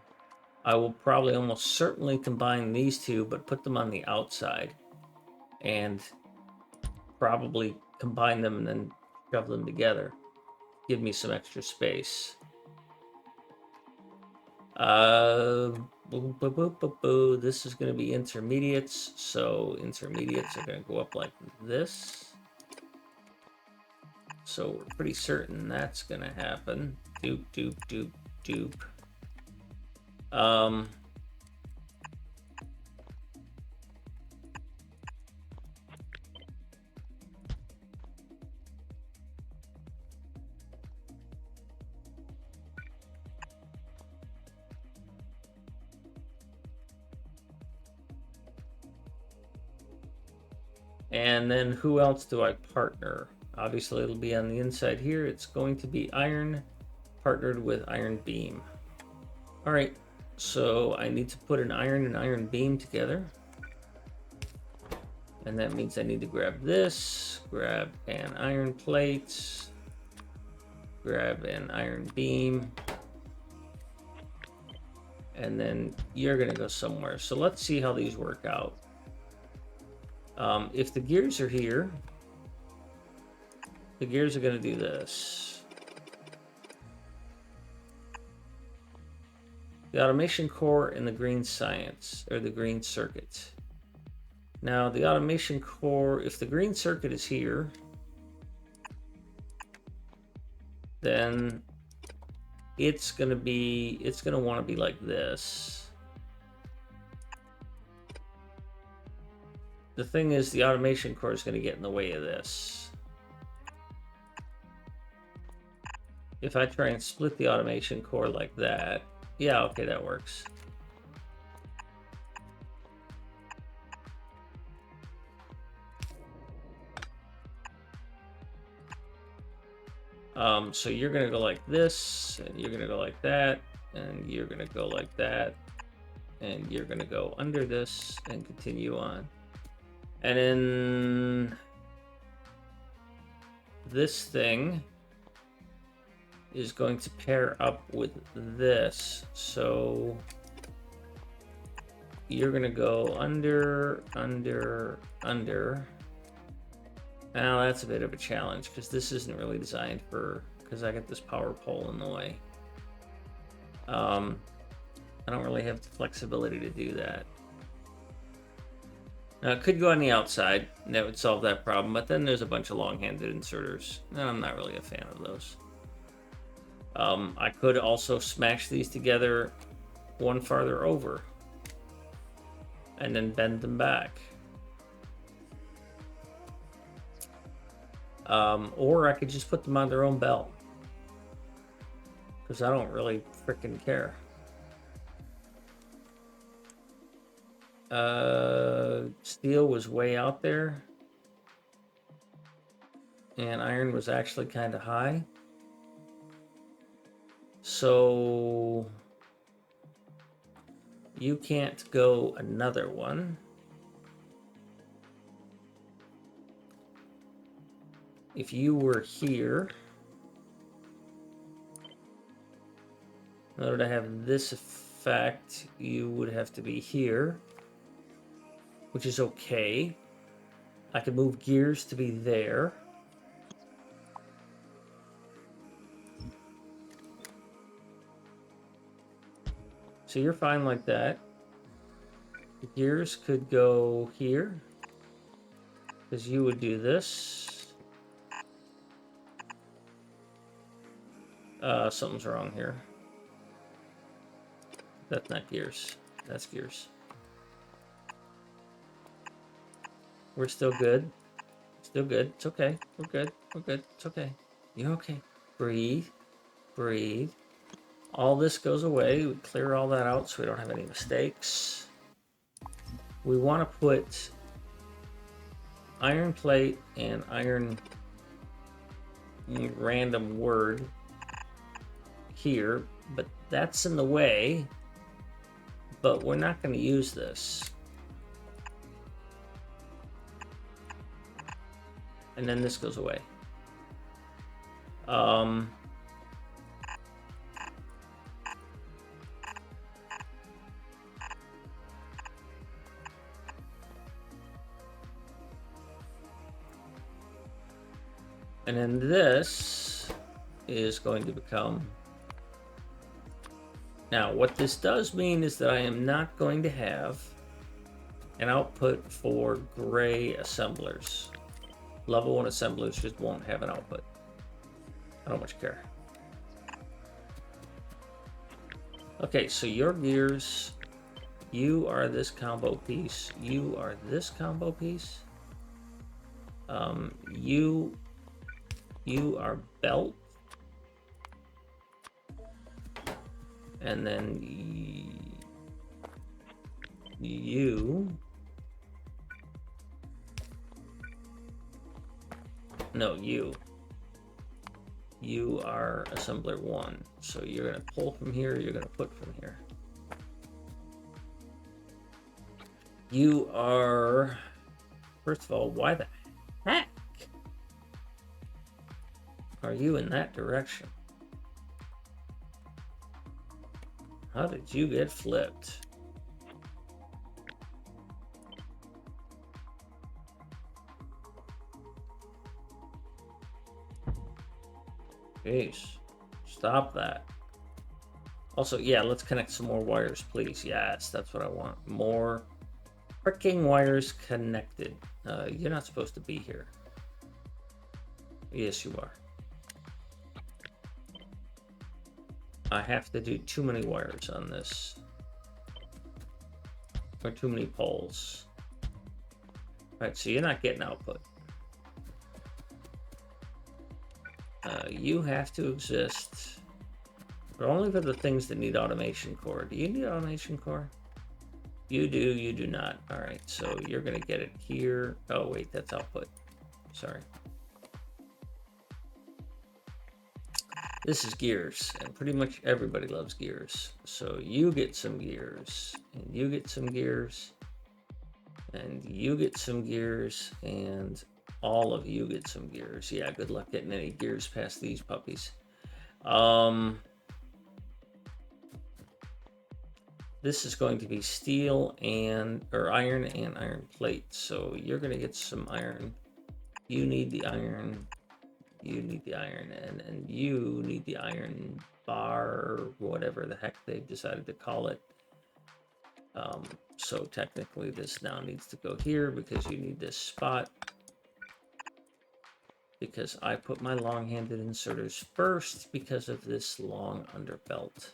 will probably almost certainly combine these 2, but put them on the outside and probably combine them and then shove them together. Give me some extra space. This is going to be intermediates, so intermediates are going to go up like this. So we're pretty certain that's going to happen. Doop, doop, doop, doop. And then who else do I partner? Obviously, it'll be on the inside here. It's going to be iron partnered with iron beam. All right, so I need to put an iron and iron beam together. And that means I need to grab this, grab an iron plate, grab an iron beam, and then you're gonna go somewhere. So let's see how these work out. If the gears are here, the gears are gonna do this. The automation core and the green science, or the green circuit. Now the automation core, if the green circuit is here, then it's gonna want to be like this. The thing is, the automation core is going to get in the way of this. If I try and split the automation core like that, yeah, okay, that works. So you're going to go like this, and you're going to go like that, and you're going to go like that, and you're going to go under this and continue on. And then this thing is going to pair up with this. So you're going to go under, under, under. Now that's a bit of a challenge because this isn't really designed for, because I got this power pole in the way. I don't really have the flexibility to do that. Now it could go on the outside, and that would solve that problem, but then there's a bunch of long-handed inserters, and I'm not really a fan of those. I could also smash these together one farther over, and then bend them back. Or I could just put them on their own belt, because I don't really frickin' care. Steel was way out there, and iron was actually kind of high. So you can't go another one. If you were here, in order to have this effect, you would have to be here, which is okay. I could move gears to be there. So you're fine like that. The gears could go here, because you would do this. Something's wrong here. That's not gears. That's gears. We're still good. Still good. It's okay. We're good. We're good. It's okay. You're okay. Breathe. Breathe. All this goes away. We clear all that out so we don't have any mistakes. We want to put iron plate and iron random word here, but that's in the way. But we're not going to use this. And then this goes away. And then this is going to become... Now, what this does mean is that I am not going to have an output for gray assemblers. Level 1 assemblers just won't have an output. I don't much care. Okay, so your gears, you are this combo piece, you are this combo piece. You are belt. And then No, you. You are assembler 1. So you're going to pull from here, you're going to put from here. You are... First of all, why the heck are you in that direction? How did you get flipped? Jeez. Stop that. Also, yeah, let's connect some more wires, please. Yes, that's what I want. More freaking wires connected. You're not supposed to be here. Yes, you are. I have to do too many wires on this. Or too many poles. Right, so you're not getting output. You have to exist, but only for the things that need automation core. Do you need automation core? You do, you do not. All right, so you're going to get it here. Oh, wait, that's output. Sorry. This is gears, and pretty much everybody loves gears. So you get some gears, and you get some gears, and you get some gears, and all of you get some gears. Yeah, good luck getting any gears past these puppies. This is going to be steel or iron and iron plate. So you're going to get some iron. You need the iron. You need the iron, and you need the iron bar, whatever the heck they've decided to call it. So technically this now needs to go here because you need this spot. Because I put my long-handed inserters first because of this long underbelt.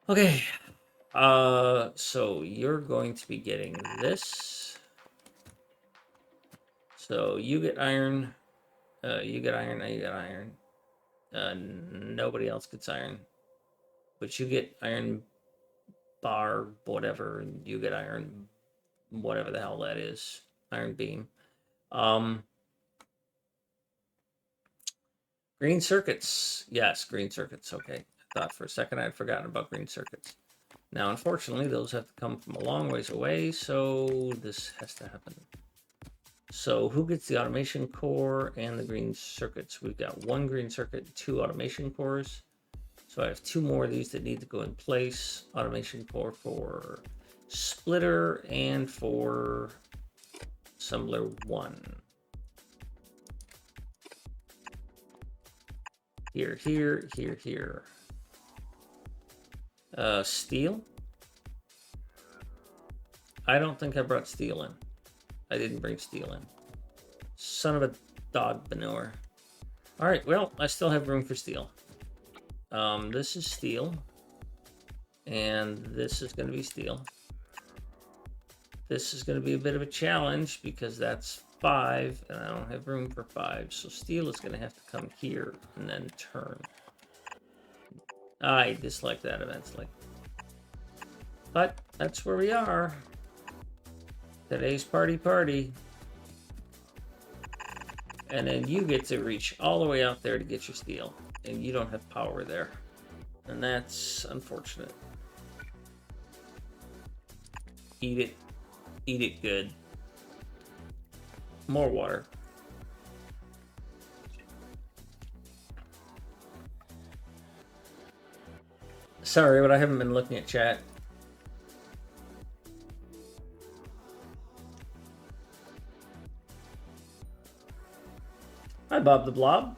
Okay, so you're going to be getting this. So you get iron, you get iron, now you get iron. Nobody else gets iron. But you get iron bar, whatever, and you get iron, whatever the hell that is. Iron beam. Green circuits. Yes, green circuits. Okay. I thought for a second I had forgotten about green circuits. Now, unfortunately, those have to come from a long ways away, so this has to happen. So who gets the automation core and the green circuits? We've got one green circuit, 2 automation cores. So I have 2 more of these that need to go in place. Automation core for splitter and for assembler 1. Here, here, here, here. Steel. I don't think I brought steel in. I didn't bring steel in. Son of a dog manure. All right, well, I still have room for steel. This is steel. And this is going to be steel. This is going to be a bit of a challenge because that's 5, and I don't have room for 5. So steel is going to have to come here and then turn. I dislike that immensely. But that's where we are. Today's party. And then you get to reach all the way out there to get your steel. And you don't have power there. And that's unfortunate. Eat it. Eat it good. More water. Sorry, but I haven't been looking at chat. Hi, Bob the Blob.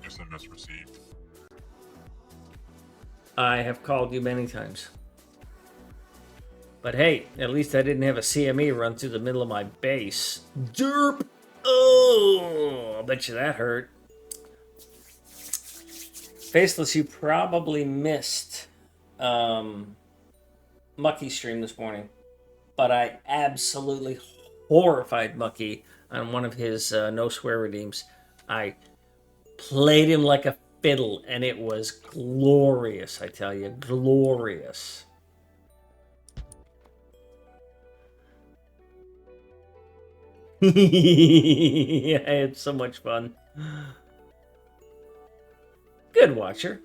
SMS received. I have called you many times. But hey, at least I didn't have a CME run through the middle of my base. Derp! Oh, I'll bet you that hurt. Faceless, you probably missed Mucky's stream this morning. But I absolutely horrified Mucky on one of his no swear redeems. I played him like a fiddle, and it was glorious, I tell you, glorious. Yeah, I had so much fun. Good, Watcher.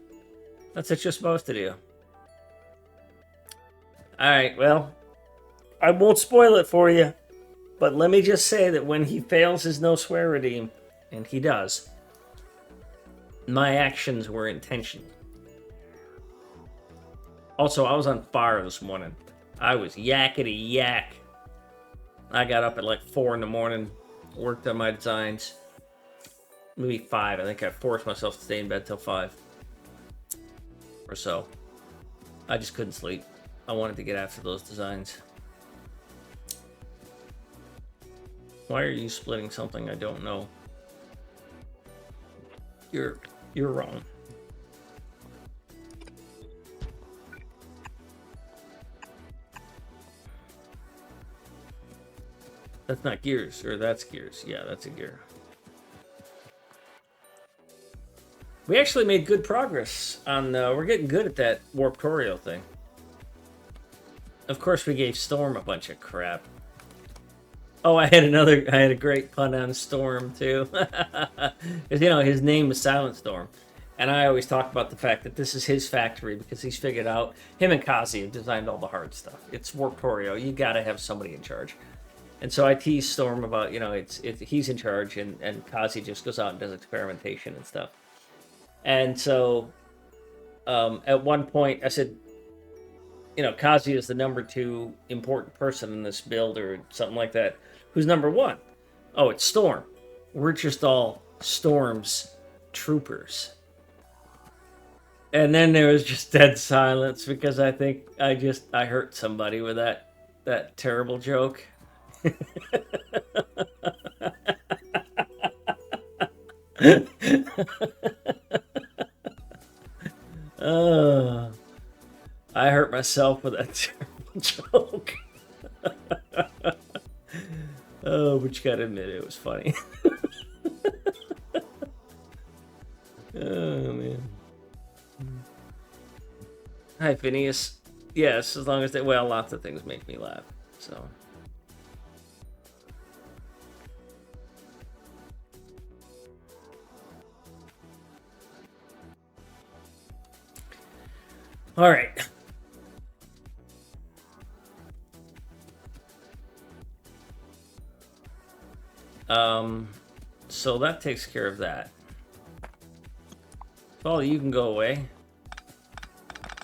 That's what you're supposed to do. Alright, well, I won't spoil it for you, but let me just say that when he fails his no swear redeem, and he does, my actions were intentional. Also, I was on fire this morning. I was yakety yak. I got up at like 4 in the morning, worked on my designs. Maybe 5. I think I forced myself to stay in bed till 5 or so. I just couldn't sleep. I wanted to get after those designs. Why are you splitting something I don't know? You're wrong. That's not gears, or that's gears. Yeah, that's a gear. We actually made good progress on. We're getting good at that Warptorio thing. Of course, we gave Storm a bunch of crap. Oh, I had a great pun on Storm too, because his name is Silent Storm, and I always talk about the fact that this is his factory because he's figured out him and Kazi have designed all the hard stuff. It's Warptorio. You got to have somebody in charge. And so I tease Storm about, he's in charge, and Kazi just goes out and does experimentation and stuff. And so at one point I said, Kazi is the number 2 important person in this build or something like that. Who's number 1? Oh, it's Storm. We're just all Storm's troopers. And then there was just dead silence because I think I hurt somebody with that terrible joke. I hurt myself with that terrible joke. Oh, but you gotta admit it was funny. Oh, man. Hi, Phineas. Yes, as long as lots of things make me laugh, so... All right. So that takes care of that. Well, you can go away.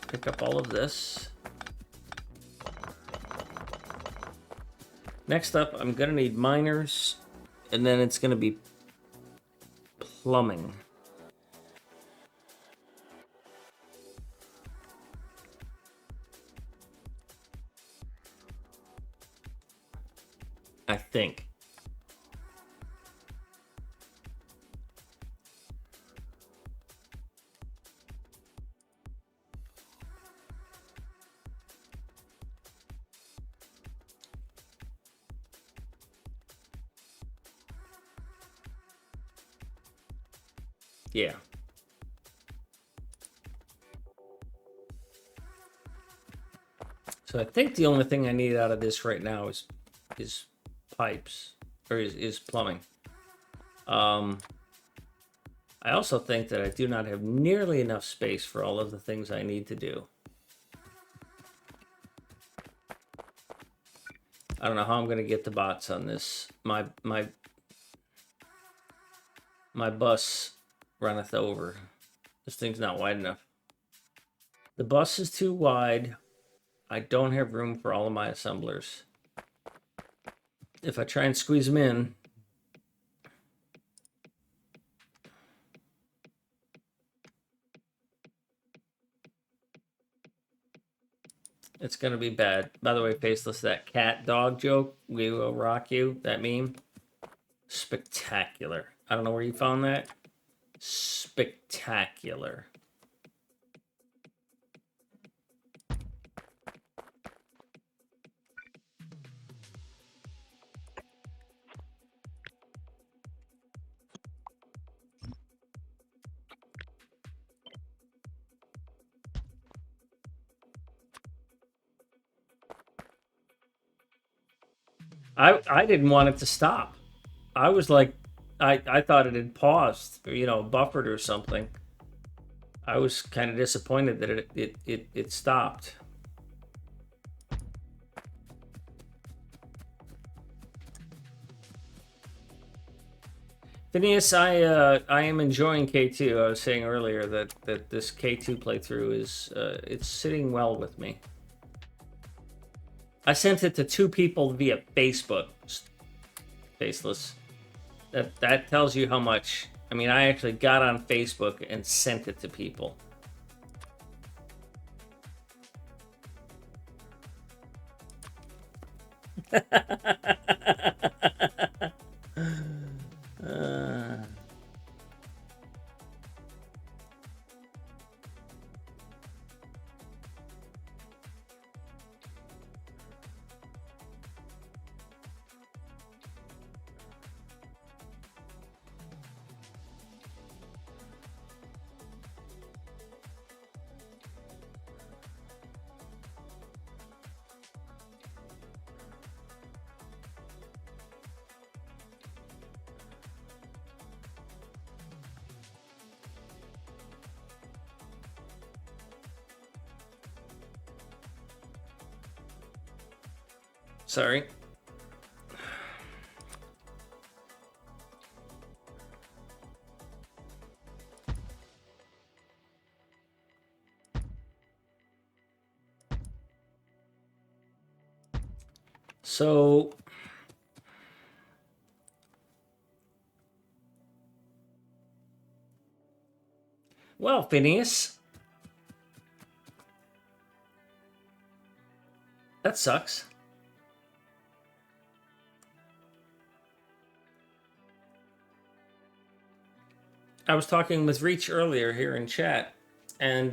Pick up all of this. Next up, I'm gonna need miners, and then it's gonna be plumbing. I think. Yeah. So I think the only thing I need out of this right now is pipes, or is plumbing. I also think that I do not have nearly enough space for all of the things I need to do. I don't know how I'm going to get the bots on this. My bus runneth over. This thing's not wide enough. The bus is too wide. I don't have room for all of my assemblers. If I try and squeeze them in, it's going to be bad. By the way, Faceless, that cat dog joke, we will rock you, that meme, spectacular. I don't know where you found that. Spectacular. I didn't want it to stop. I was like, I thought it had paused, or, buffered or something. I was kind of disappointed that it stopped. Phineas, I am enjoying K2. I was saying earlier that this K2 playthrough is it's sitting well with me. I sent it to 2 people via Facebook. Faceless. That tells you how much. I mean, I actually got on Facebook and sent it to people. Sorry. So, well, Phineas, that sucks. I was talking with Reach earlier here in chat, and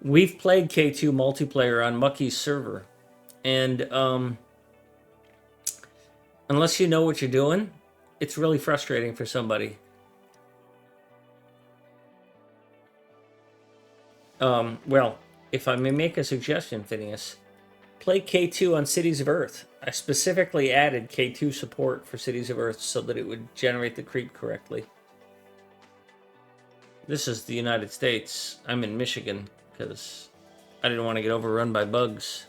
we've played K2 multiplayer on Mucky's server, and unless you know what you're doing, it's really frustrating for somebody. Well, if I may make a suggestion, Phineas, play K2 on Cities of Earth. I specifically added K2 support for Cities of Earth so that it would generate the creep correctly. This is the United States. I'm in Michigan because I didn't want to get overrun by bugs.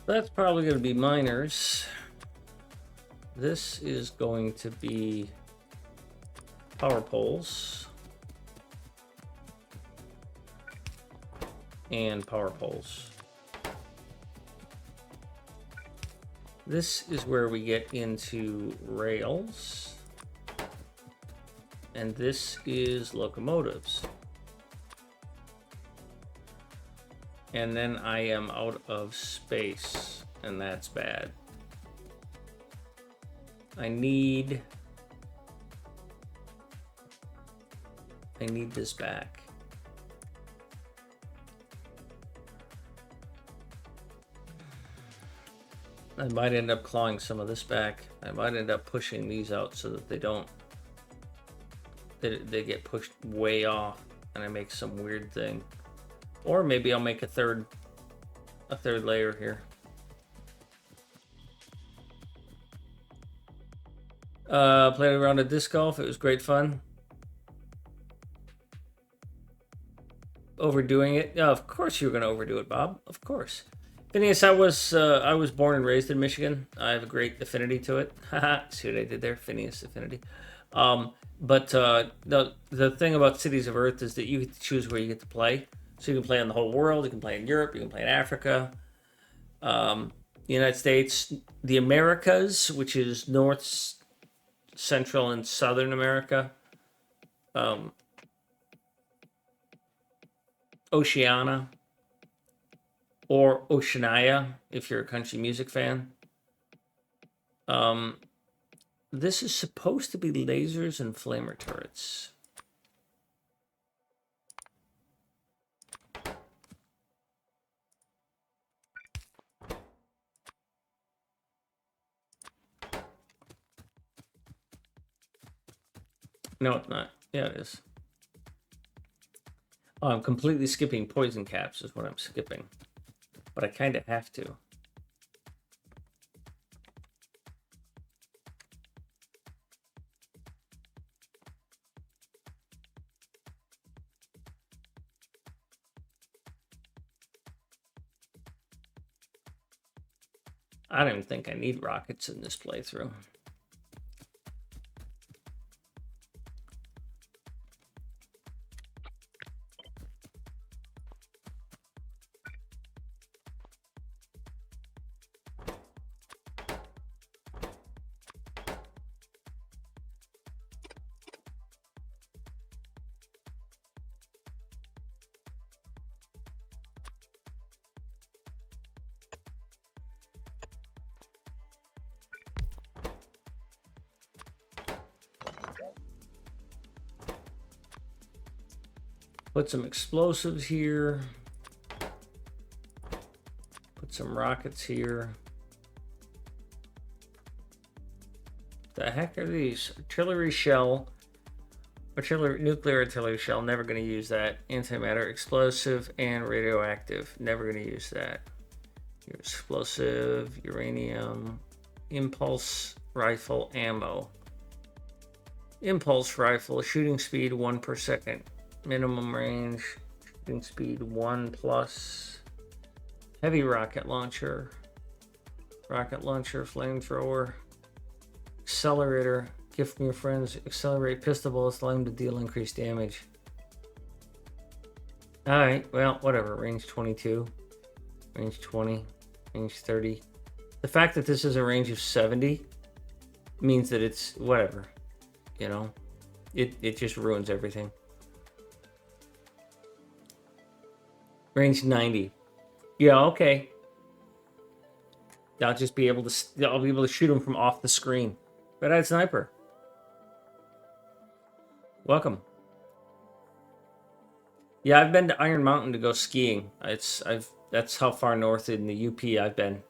That's probably going to be miners. This is going to be power poles and power poles. This is where we get into rails, and this is locomotives. And then I am out of space, and that's bad. I need this back. I might end up clawing some of this back. I might end up pushing these out so that they get pushed way off, and I make some weird thing. Or maybe I'll make a third layer here. Played around at disc golf. It was great fun. overdoing it. No, of course you were going to overdo it, Bob. Of course. Phineas, I was born and raised in Michigan. I have a great affinity to it. Haha, see what I did there? Phineas affinity. But the thing about Cities of Earth is that you get to choose where you get to play. So you can play in the whole world. You can play in Europe. You can play in Africa, the United States, the Americas, which is North, Central, and Southern America. Oceania, or Oceania, if you're a country music fan. This is supposed to be lasers and flamer turrets. No, it's not. Yeah, it is. Oh, I'm completely skipping poison caps is what I'm skipping. But I kind of have to. I don't even think I need rockets in this playthrough. Put some explosives here. Put some rockets here. The heck are these? Artillery shell. Nuclear artillery shell. Never going to use that. Antimatter, explosive, and radioactive. Never going to use that. Explosive, uranium, impulse rifle ammo. Impulse rifle, shooting speed 1 per second. Minimum range, shooting speed 1 plus. Heavy rocket launcher, flamethrower, accelerator, gift from your friends, accelerate pistol bullets, allow them to deal increased damage. Alright, well, whatever. Range 22, range 20, range 30. The fact that this is a range of 70 means that it's whatever, you know? It just ruins everything. Range 90. Yeah, okay. I'll be able to shoot him from off the screen. Red-eyed sniper. Welcome. Yeah, I've been to Iron Mountain to go skiing. That's how far north in the UP I've been.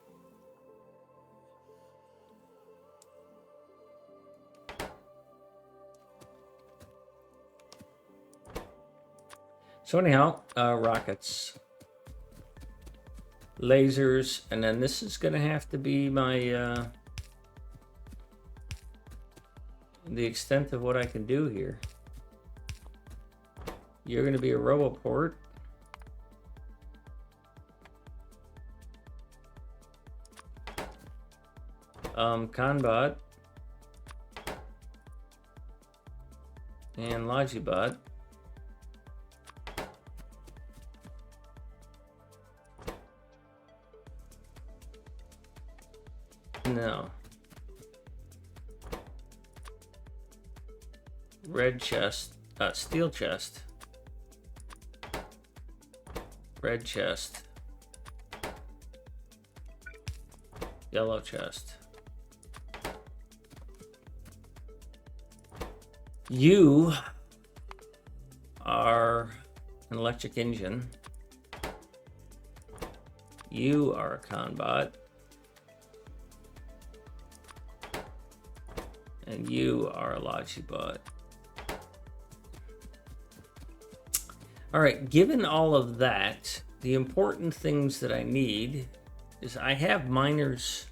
So anyhow, rockets, lasers, and then this is gonna have to be my the extent of what I can do here. You're gonna be a roboport. Conbot and Logibot. No. Red chest, steel chest. Red chest. Yellow chest. You are an electric engine. You are a Conbot. And you are a Logibot. All right, given all of that, the important things that I need is I have miners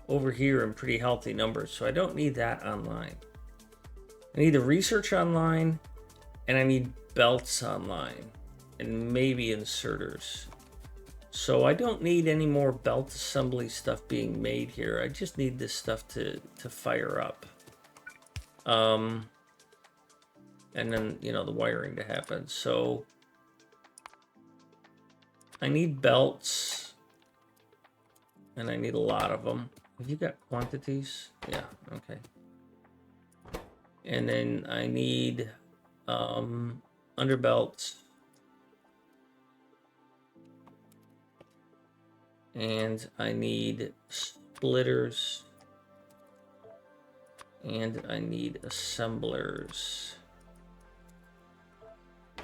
over here in pretty healthy numbers, so I don't need that online. I need the research online, and I need belts online. and maybe inserters. So I don't need any more belt assembly stuff being made here. I just need this stuff to fire up. And then, you know, the wiring to happen. So I need belts, and I need a lot of them. Have you got quantities? Yeah, okay. And then I need underbelts. And I need splitters. And I need assemblers.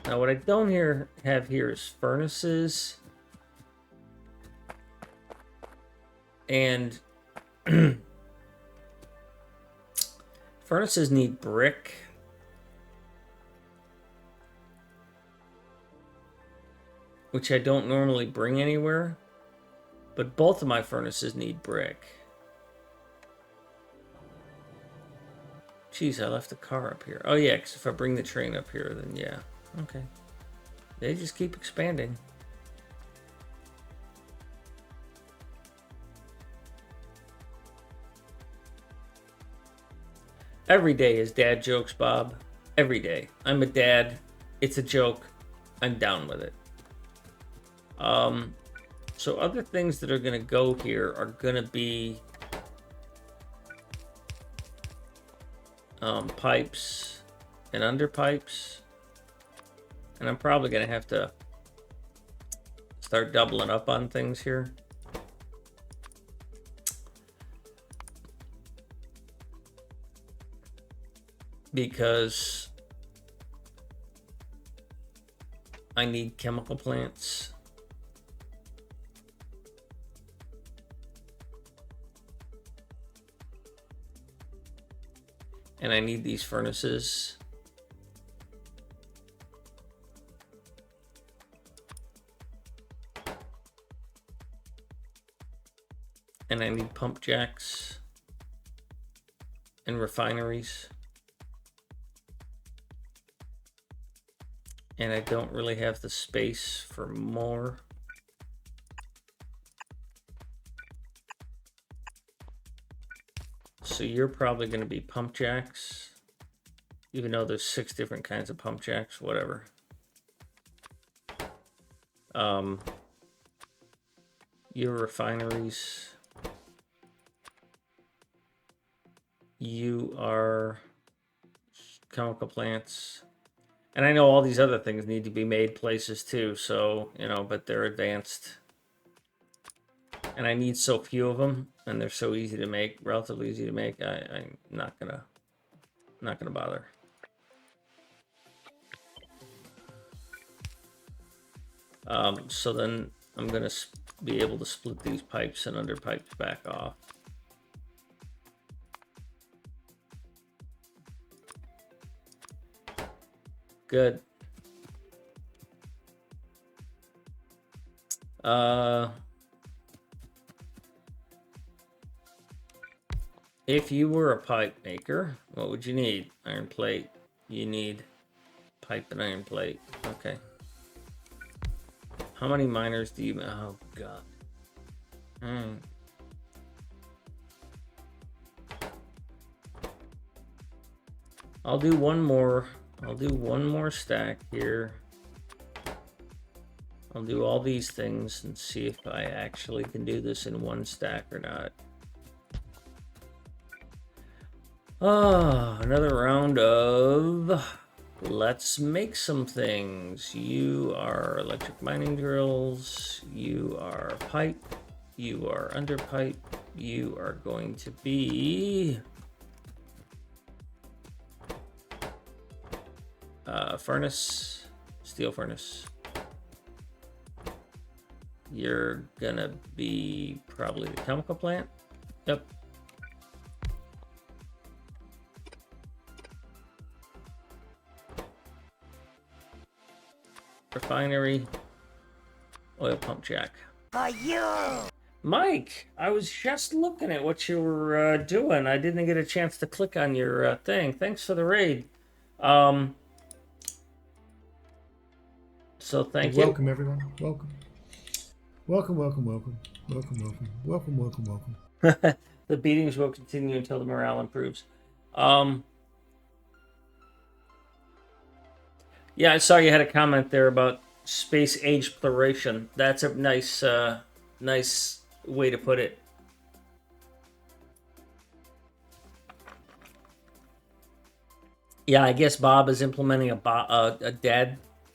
Now what I don't have here is furnaces. And furnaces need brick. Which I don't normally bring anywhere. But both of my furnaces need brick. Jeez, I left the car up here. Oh yeah, because if I bring the train up here, then yeah. Okay. They just keep expanding. Every day is dad jokes, Bob. Every day. I'm a dad. It's a joke. I'm down with it. So other things that are going to go here are going to be pipes and underpipes. And I'm probably going to have to start doubling up on things here. Because I need chemical plants. And I need these furnaces. And I need pump jacks and refineries. And I don't really have the space for more. So you're probably going to be pump jacks, even though there's 6 different kinds of pump jacks, whatever. Your refineries. You are chemical plants. And I know all these other things need to be made places too, so, you know, but they're advanced. And I need so few of them, and they're so easy to make, relatively easy to make, I'm not gonna bother. So then I'm gonna be able to split these pipes and underpipes back off. Good. If you were a pipe maker, what would you need? Iron plate. You need pipe and iron plate. Okay. How many miners do you... Oh, God. I'll do one more. I'll do one more stack here. I'll do all these things and see if I actually can do this in one stack or not. Oh, another round of let's make some things. You are electric mining drills. You are pipe. You are underpipe. You are going to be furnace, steel furnace. You're gonna be probably the chemical plant. Yep. Refinery. Oil pump jack. For you! Mike, I was just looking at what you were doing. I didn't get a chance to click on your thing. Thanks for the raid. So thank you. Welcome, everyone. Welcome. Welcome, welcome, welcome. Welcome, welcome. Welcome, welcome, welcome. The beatings will continue until the morale improves. Yeah, I saw you had a comment there about space age exploration. That's a nice way to put it. Yeah, I guess Bob is implementing a dead